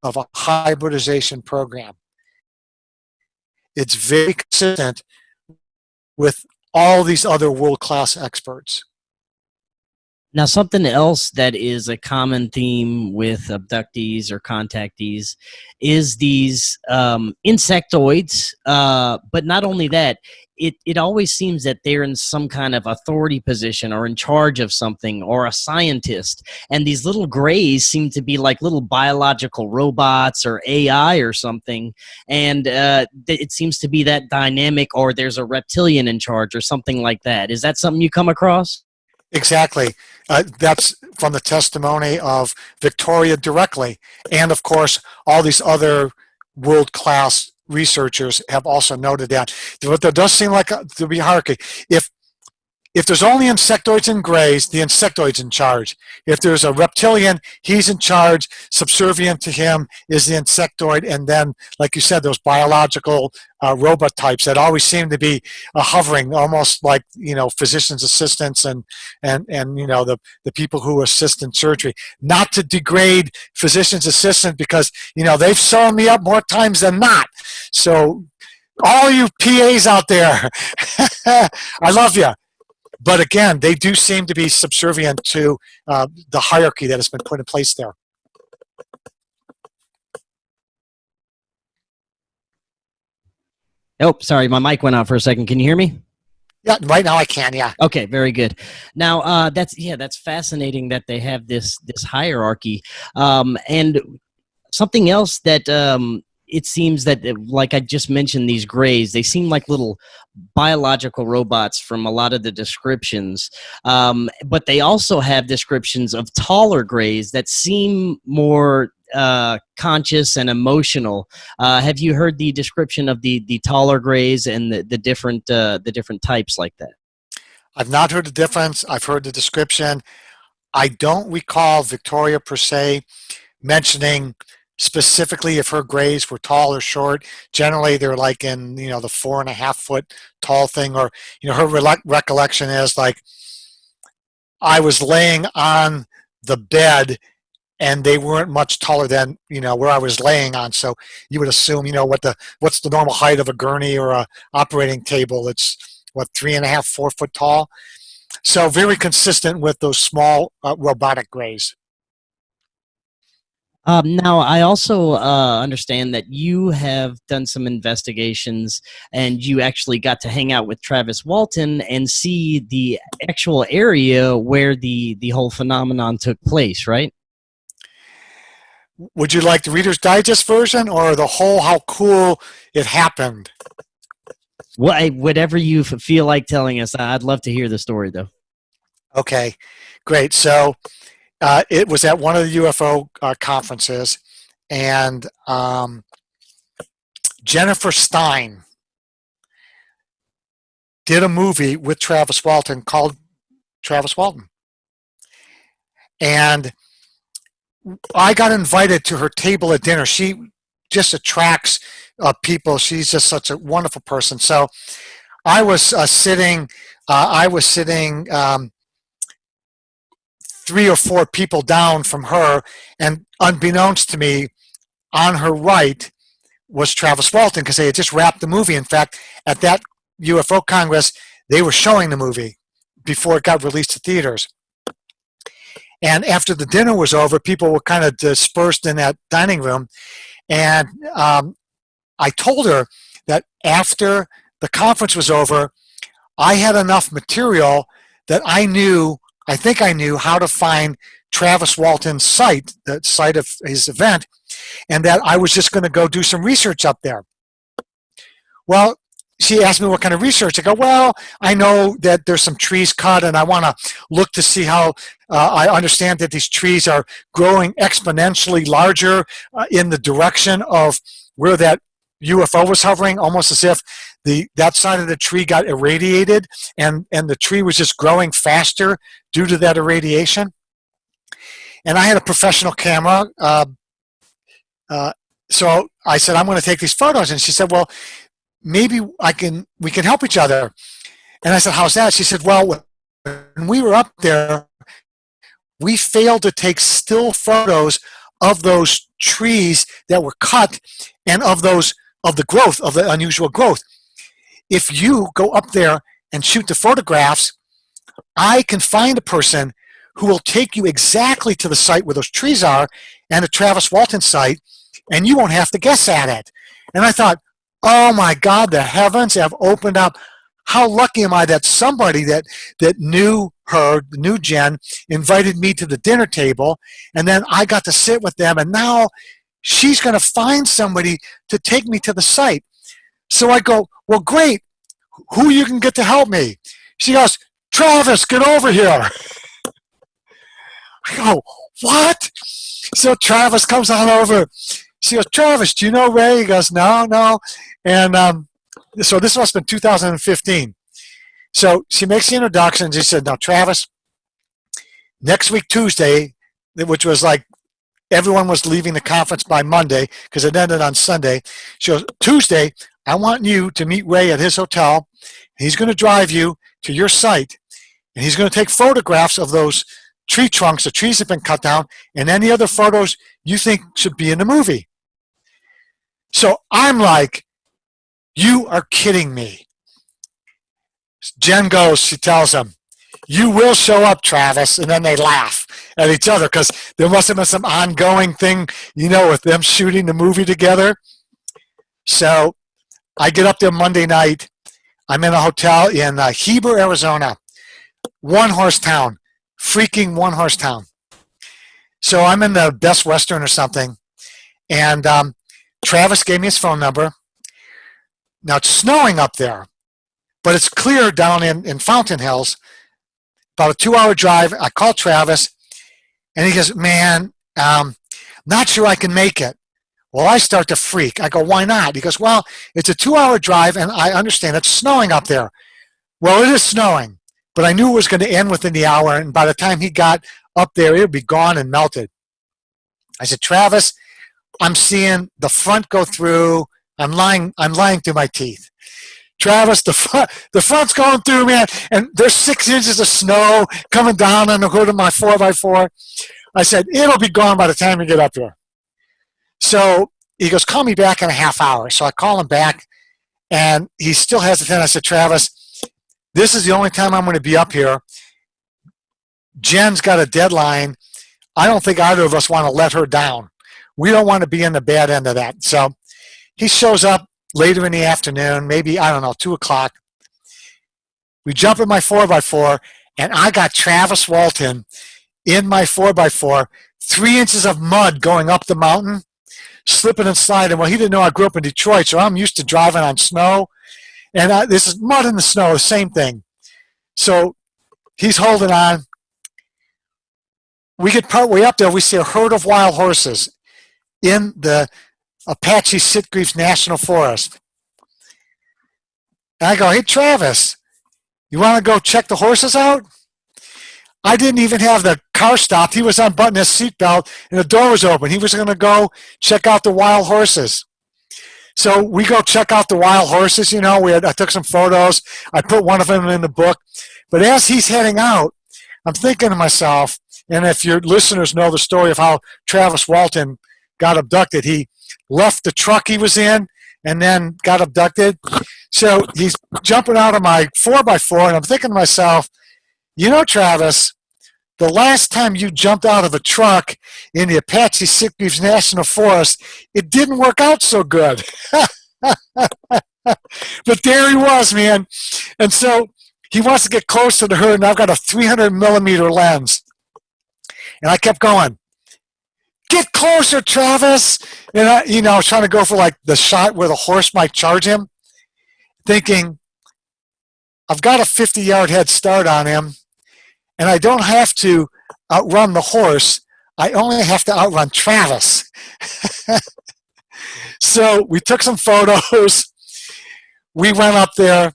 of a hybridization program. It's very consistent with all these other world-class experts. Now, something else that is a common theme with abductees or contactees is these insectoids, but not only that, it always seems that they're in some kind of authority position or in charge of something or a scientist, and these little grays seem to be like little biological robots or AI or something, and it seems to be that dynamic, or there's a reptilian in charge or something like that. Is that something you come across? Exactly. That's from the testimony of Victoria directly. And of course, all these other world-class researchers have also noted that. But there does seem like to be a hierarchy. If there's only insectoids and grays, the insectoid's in charge. If there's a reptilian, he's in charge. Subservient to him is the insectoid. And then, like you said, those biological robot types that always seem to be hovering, almost like, physician's assistants and the people who assist in surgery. Not to degrade physician's assistant, because, they've sewn me up more times than not. So all you PAs out there, I love you. But again, they do seem to be subservient to the hierarchy that has been put in place there. Oh, sorry, my mic went out for a second. Can you hear me? Yeah, right now I can, yeah. Okay, very good. Now, that's fascinating that they have this hierarchy. And something else that it seems that, like I just mentioned, these grays, they seem like little biological robots from a lot of the descriptions. But they also have descriptions of taller grays that seem more conscious and emotional. Have you heard the description of the taller grays and the different types like that? I've not heard the difference. I've heard the description. I don't recall Victoria per se mentioning specifically if her grays were tall or short. Generally, they're like in, the 4.5 foot tall thing, or, her recollection is like, I was laying on the bed and they weren't much taller than, where I was laying on. So you would assume, what's the normal height of a gurney or a operating table? It's what, 3.5, 4 foot tall. So very consistent with those small robotic grays. Now, I also understand that you have done some investigations and you actually got to hang out with Travis Walton and see the actual area where the whole phenomenon took place, right? Would you like the Reader's Digest version or the whole how cool it happened? Well, whatever you feel like telling us. I'd love to hear the story, though. Okay, great. So it was at one of the UFO conferences, and Jennifer Stein did a movie with Travis Walton called Travis Walton. And I got invited to her table at dinner. She just attracts people. She's just such a wonderful person. So I was sitting 3 or 4 people down from her, and unbeknownst to me, on her right was Travis Walton, because they had just wrapped the movie. In fact, at that UFO Congress, they were showing the movie before it got released to theaters. And after the dinner was over, people were kind of dispersed in that dining room. And I told her that after the conference was over, I had enough material that I think I knew how to find Travis Walton's site, the site of his event, and that I was just going to go do some research up there. Well, she asked me what kind of research. I go, well, I know that there's some trees cut, and I want to look to see how I understand that these trees are growing exponentially larger in the direction of where that UFO was hovering, almost as if that side of the tree got irradiated, and the tree was just growing faster due to that irradiation. And I had a professional camera, so I said, I'm going to take these photos. And she said, well, maybe we can help each other. And I said, how's that? She said, well, when we were up there, we failed to take still photos of those trees that were cut and of the growth, of the unusual growth. If you go up there and shoot the photographs, I can find a person who will take you exactly to the site where those trees are and the Travis Walton site, and you won't have to guess at it. And I thought, oh my God, the heavens have opened up. How lucky am I that somebody that knew her, knew Jen, invited me to the dinner table, and then I got to sit with them, and now she's going to find somebody to take me to the site. So I go, well, great. Who you can get to help me? She goes, Travis, get over here. I go, what? So Travis comes on over. She goes, Travis, do you know Ray? He goes, no. And so this must have been 2015. So she makes the introduction. She said, now, Travis, next week, Tuesday, which was like everyone was leaving the conference by Monday because it ended on Sunday. She goes, Tuesday, I want you to meet Ray at his hotel. He's going to drive you to your site, and he's going to take photographs of those tree trunks, the trees have been cut down, and any other photos you think should be in the movie. So I'm like, you are kidding me. Jen goes, she tells him, you will show up, Travis. And then they laugh at each other because there must have been some ongoing thing, with them shooting the movie together. So I get up there Monday night. I'm in a hotel in Heber, Arizona. One-horse town. Freaking one-horse town. So I'm in the Best Western or something. And Travis gave me his phone number. Now it's snowing up there, but it's clear down in Fountain Hills. About a 2-hour drive. I called Travis, and he goes, man, not sure I can make it. Well, I start to freak. I go, why not? He goes, well, it's a 2-hour drive, and I understand it's snowing up there. Well, it is snowing, but I knew it was going to end within the hour, and by the time he got up there, it would be gone and melted. I said, Travis, I'm seeing the front go through. I'm lying through my teeth. Travis, the front's going through, man, and there's 6 inches of snow coming down on the hood of my 4x4. I said, it'll be gone by the time you get up here. So he goes, call me back in a half hour. So I call him back, and he's still hesitant. I said, Travis, this is the only time I'm going to be up here. Jen's got a deadline. I don't think either of us want to let her down. We don't want to be in the bad end of that. So he shows up later in the afternoon, maybe, I don't know, 2 o'clock. We jump in my 4x4, and I got Travis Walton in my 4x4, 3 inches of mud going up the mountain, slipping and sliding. Well, he didn't know I grew up in Detroit, so I'm used to driving on snow. And this is mud in the snow, the same thing. So he's holding on. We get partway up there, we see a herd of wild horses in the Apache Sitgreaves National Forest. And I go, hey, Travis, you want to go check the horses out? I didn't even have the car stopped. He was unbuttoning his seatbelt, and the door was open. He was going to go check out the wild horses. So we go check out the wild horses. You know, I took some photos. I put one of them in the book. But as he's heading out, I'm thinking to myself, and if your listeners know the story of how Travis Walton got abducted, he left the truck he was in and then got abducted. So he's jumping out of my 4x4, and I'm thinking to myself, you know, Travis, the last time you jumped out of a truck in the Apache Sitgreaves National Forest, it didn't work out so good. But there he was, man. And so he wants to get close to the herd, and I've got a 300 millimeter lens. And I kept going, get closer, Travis. And I was trying to go for like the shot where the horse might charge him, thinking, I've got a 50-yard head start on him, and I don't have to outrun the horse. I only have to outrun Travis. So we took some photos. We went up there.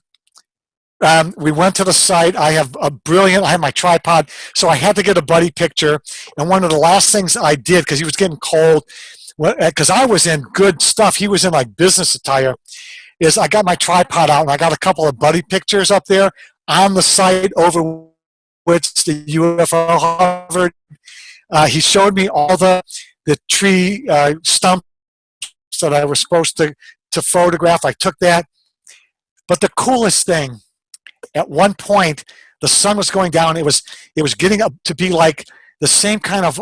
We went to the site. I have my tripod, so I had to get a buddy picture. And one of the last things I did, because he was getting cold, because I was in good stuff, he was in like business attire, is I got my tripod out and I got a couple of buddy pictures up there on the site over which the UFO hovered. He showed me all the tree stumps that I was supposed to photograph. I took that. But the coolest thing, at one point, the sun was going down. It was getting up to be like the same kind of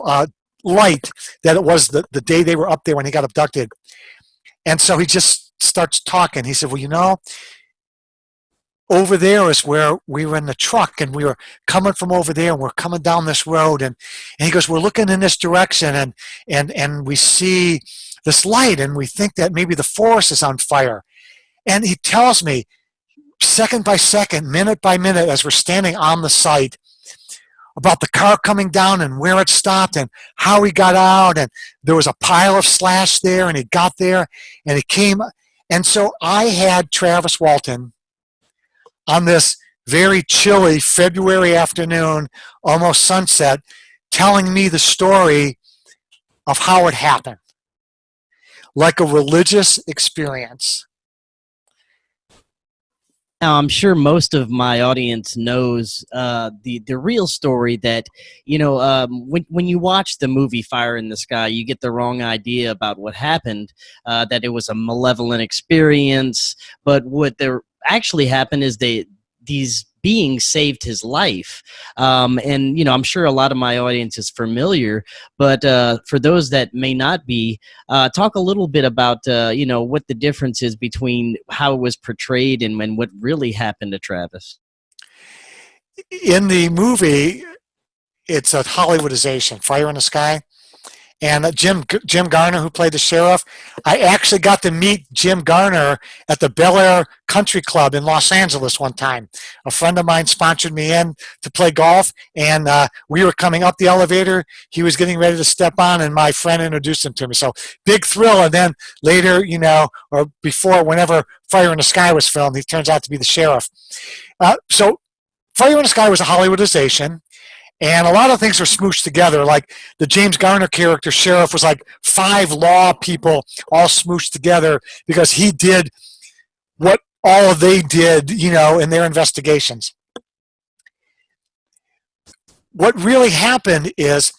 light that it was the day they were up there when he got abducted. And so he just starts talking. He said, well, you know, over there is where we were in the truck, and we were coming from over there, and we're coming down this road. And he goes, we're looking in this direction, and we see this light, and we think that maybe the forest is on fire. And he tells me, second by second, minute by minute, as we're standing on the site, about the car coming down and where it stopped and how he got out. And there was a pile of slash there, and he got there, and he came. And so I had Travis Walton on this very chilly February afternoon, almost sunset, telling me the story of how it happened, like a religious experience. Now, I'm sure most of my audience knows the real story that, when you watch the movie Fire in the Sky, you get the wrong idea about what happened, that it was a malevolent experience. But what there actually happened is these beings saved his life. And, I'm sure a lot of my audience is familiar, but for those that may not be, talk a little bit about, what the difference is between how it was portrayed and what really happened to Travis. In the movie, it's a Hollywoodization, Fire in the Sky. And Jim Garner, who played the sheriff, I actually got to meet Jim Garner at the Bel Air Country Club in Los Angeles one time. A friend of mine sponsored me in to play golf, and we were coming up the elevator. He was getting ready to step on, and my friend introduced him to me. So big thrill. And then later, or before, whenever Fire in the Sky was filmed, he turns out to be the sheriff. So Fire in the Sky was a Hollywoodization. And a lot of things are smooshed together. Like the James Garner character, sheriff, was like 5 law people all smooshed together because he did what all they did, in their investigations. What really happened is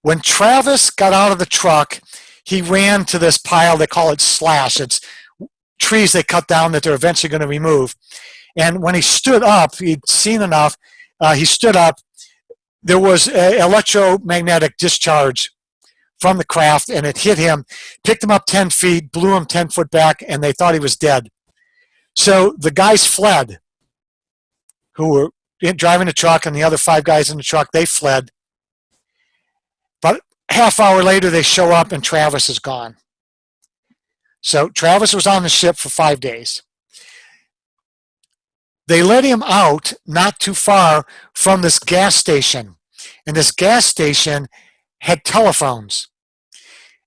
when Travis got out of the truck, he ran to this pile. They call it slash. It's trees they cut down that they're eventually going to remove. And when he stood up, he'd seen enough, he stood up. There was an electromagnetic discharge from the craft, and it hit him, picked him up 10 feet, blew him 10 foot back, and they thought he was dead. So the guys fled, who were driving the truck, and the other 5 guys in the truck, they fled. But half hour later, they show up, and Travis is gone. So Travis was on the ship for 5 days. They let him out not too far from this gas station. And this gas station had telephones.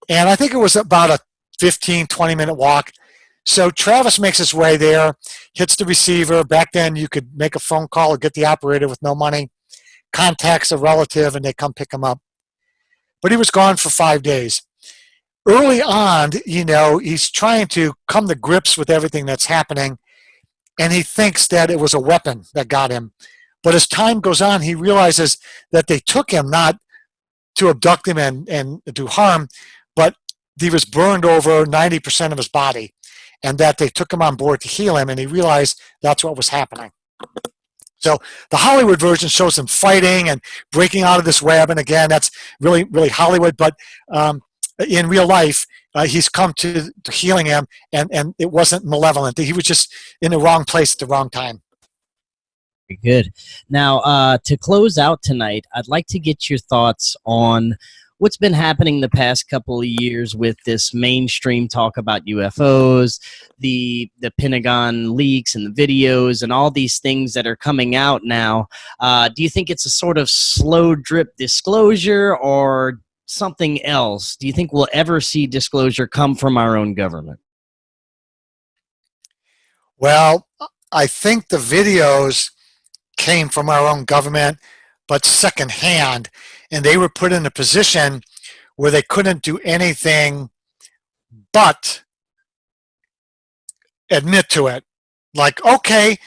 And I think it was about a 15, 20-minute walk. So Travis makes his way there, hits the receiver. Back then, you could make a phone call or get the operator with no money, contacts a relative, and they come pick him up. But he was gone for 5 days. Early on, he's trying to come to grips with everything that's happening. And he thinks that it was a weapon that got him. But as time goes on, he realizes that they took him not to abduct him and do harm, but he was burned over 90% of his body, and that they took him on board to heal him, and he realized that's what was happening. So the Hollywood version shows him fighting and breaking out of this web, and again, that's really, really Hollywood, but in real life, he's come to healing him, and it wasn't malevolent. He was just in the wrong place at the wrong time. Very good. Now, to close out tonight, I'd like to get your thoughts on what's been happening the past couple of years with this mainstream talk about UFOs, the Pentagon leaks and the videos and all these things that are coming out now. Do you think it's a sort of slow drip disclosure or something else? Do you think we'll ever see disclosure come from our own government? Well, I think the videos came from our own government, but secondhand, and they were put in a position where they couldn't do anything but admit to it. Like, okay,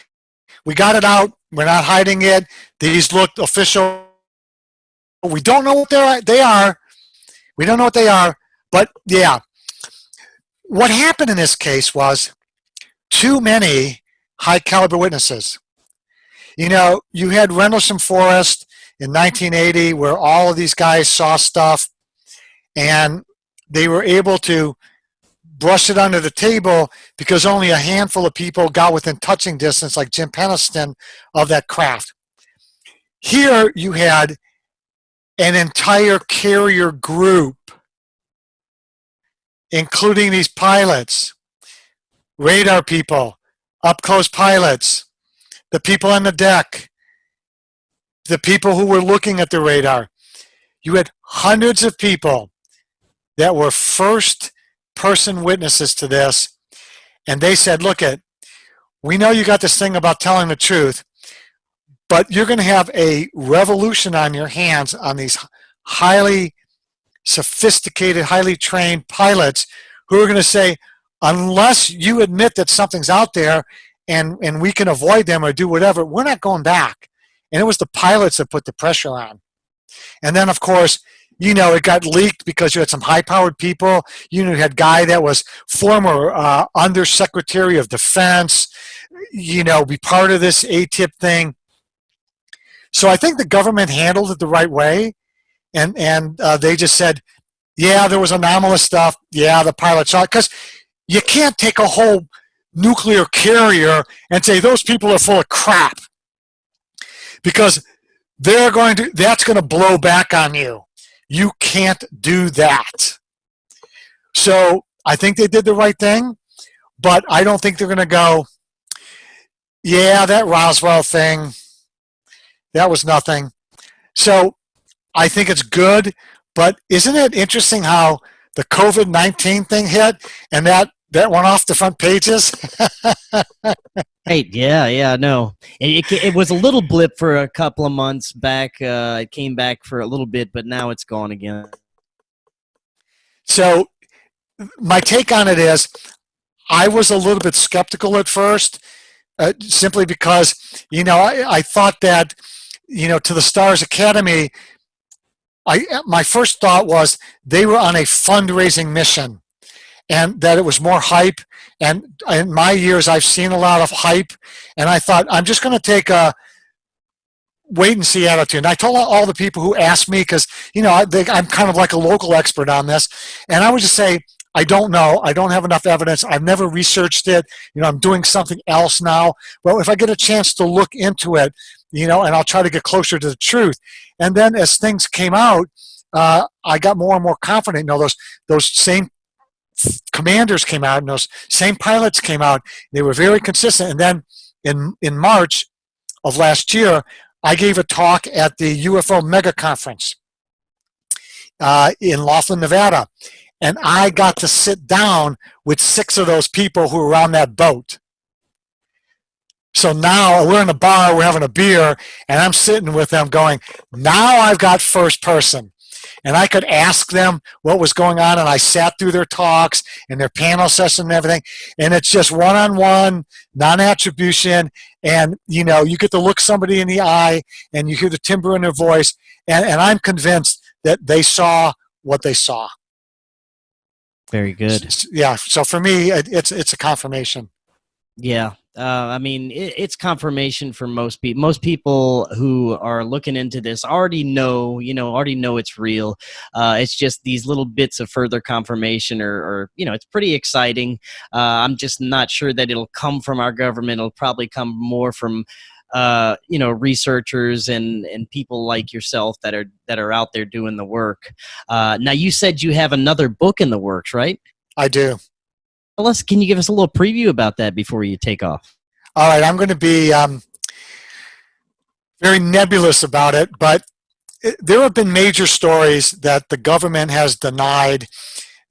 we got it out, we're not hiding it, these look official, we don't know what they are. We don't know what they are, but yeah. What happened in this case was too many high-caliber witnesses. You had Rendlesham Forest in 1980 where all of these guys saw stuff, and they were able to brush it under the table because only a handful of people got within touching distance, like Jim Penniston, of that craft. Here you had an entire carrier group, including these pilots, radar people, up-close pilots, the people on the deck, the people who were looking at the radar. You had hundreds of people that were first-person witnesses to this, and they said, look, we know you got this thing about telling the truth, but you're going to have a revolution on your hands on these highly sophisticated, highly trained pilots who are going to say, unless you admit that something's out there and we can avoid them or do whatever, we're not going back. And it was the pilots that put the pressure on. And then, of course, it got leaked because you had some high-powered people. You had a guy that was former Undersecretary of Defense, be part of this ATIP thing. So I think the government handled it the right way, and they just said, yeah, there was anomalous stuff. Yeah, the pilot saw it. Because you can't take a whole nuclear carrier and say those people are full of crap, because that's going to blow back on you. You can't do that. So I think they did the right thing, but I don't think they're going to go, yeah, that Roswell thing, that was nothing. So I think it's good, but isn't it interesting how the COVID-19 thing hit and that went off the front pages? Right. Yeah. No. It was a little blip for a couple of months back. It came back for a little bit, but now it's gone again. So my take on it is, I was a little bit skeptical at first, simply because, I thought that, to the Stars Academy, my first thought was they were on a fundraising mission, and that it was more hype. And in my years, I've seen a lot of hype, and I thought, I'm just going to take a wait and see attitude. And I told all the people who asked me, because, I'm kind of like a local expert on this, and I would just say, I don't know. I don't have enough evidence. I've never researched it. I'm doing something else now. But if I get a chance to look into it, and I'll try to get closer to the truth. And then as things came out, I got more and more confident. Those same commanders came out, and those same pilots came out. They were very consistent. And then in March of last year, I gave a talk at the UFO Mega Conference in Laughlin, Nevada. And I got to sit down with 6 of those people who were on that boat. So now we're in a bar, we're having a beer, and I'm sitting with them going, now I've got first person. And I could ask them what was going on, and I sat through their talks and their panel session and everything. And it's just one-on-one, non-attribution, and you get to look somebody in the eye, and you hear the timbre in their voice, and I'm convinced that they saw what they saw. Very good. Yeah. So for me, it's a confirmation. Yeah. It's confirmation for most people. Most people who are looking into this already know it's real. It's just these little bits of further confirmation, or it's pretty exciting. I'm just not sure that it'll come from our government. It'll probably come more from researchers and people like yourself that are out there doing the work. Now, you said you have another book in the works, right? I do. Well, can you give us a little preview about that before you take off? All right, I'm going to be very nebulous about it, but there have been major stories that the government has denied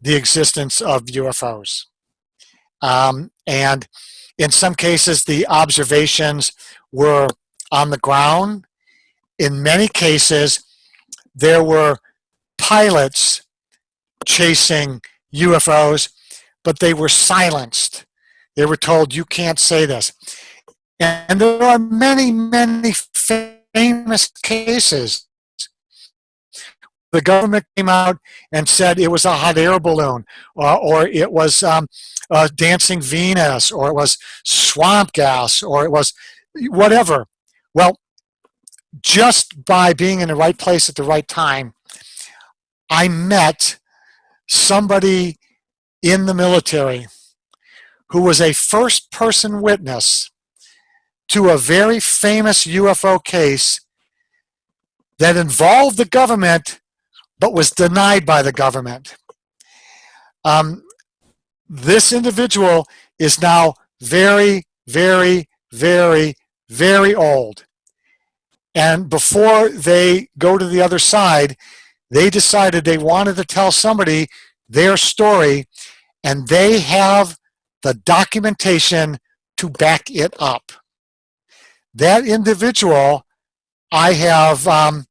the existence of UFOs. And in some cases, the observations were on the ground. In many cases, there were pilots chasing UFOs, but they were silenced. They were told, you can't say this. And there are many, many famous cases. The government came out and said it was a hot air balloon, or it was dancing Venus, or it was swamp gas, or it was whatever. Well, just by being in the right place at the right time, I met somebody in the military who was a first-person witness to a very famous UFO case that involved the government but was denied by the government. This individual is now very, very, very, very old. And before they go to the other side, they decided they wanted to tell somebody their story, and they have the documentation to back it up. That individual, I have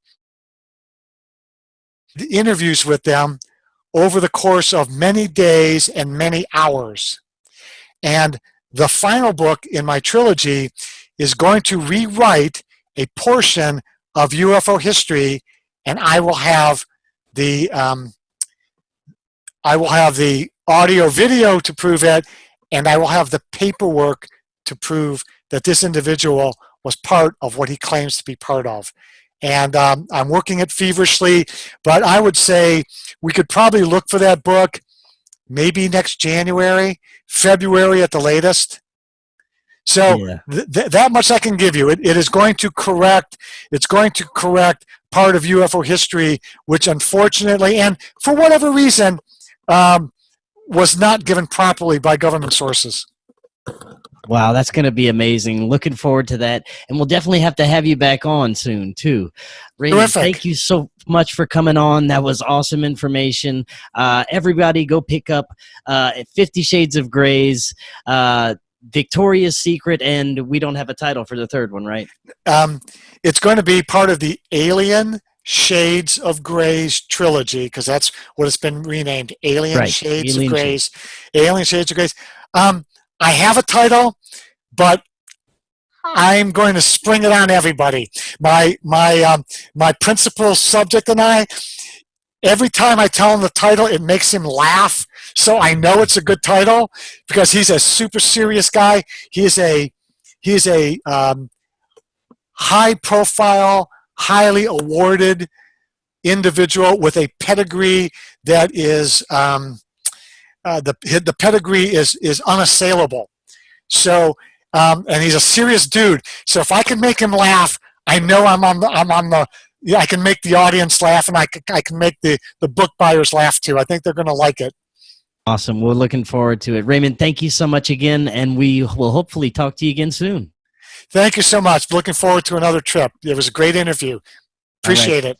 interviews with them over the course of many days and many hours. And the final book in my trilogy is going to rewrite a portion of UFO history, and I will have the audio video to prove it, and I will have the paperwork to prove that this individual was part of what he claims to be part of. And I'm working it feverishly, but I would say we could probably look for that book maybe next January, February at the latest. So Yeah. that much I can give you. It is going to correct. It's going to correct part of UFO history, which unfortunately, and for whatever reason, was not given properly by government sources. Wow, that's going to be amazing. Looking forward to that. And we'll definitely have to have you back on soon, too. Raymond, Terrific. thank you so much for coming on. That was awesome information. Everybody go pick up 50 Shades of Gray's Victoria's Secret, and we don't have a title for the third one, right? It's going to be part of the Alien Shades of Gray's trilogy, because that's what it's been renamed. Alien Shades of Gray's. Alien Shades of Gray's. I have a title, but I'm going to spring it on everybody. My principal subject and I, every time I tell him the title, it makes him laugh. So I know it's a good title because he's a super serious guy. He is a high-profile, highly awarded individual with a pedigree that is the pedigree is unassailable. So and he's a serious dude. So if I can make him laugh, I know I'm on the I can make the audience laugh, and I can make the book buyers laugh too. I think they're going to like it. Awesome. We're looking forward to it. Raymond, thank you so much again, and we will hopefully talk to you again soon. Thank you so much. Looking forward to another trip. It was a great interview. Appreciate it.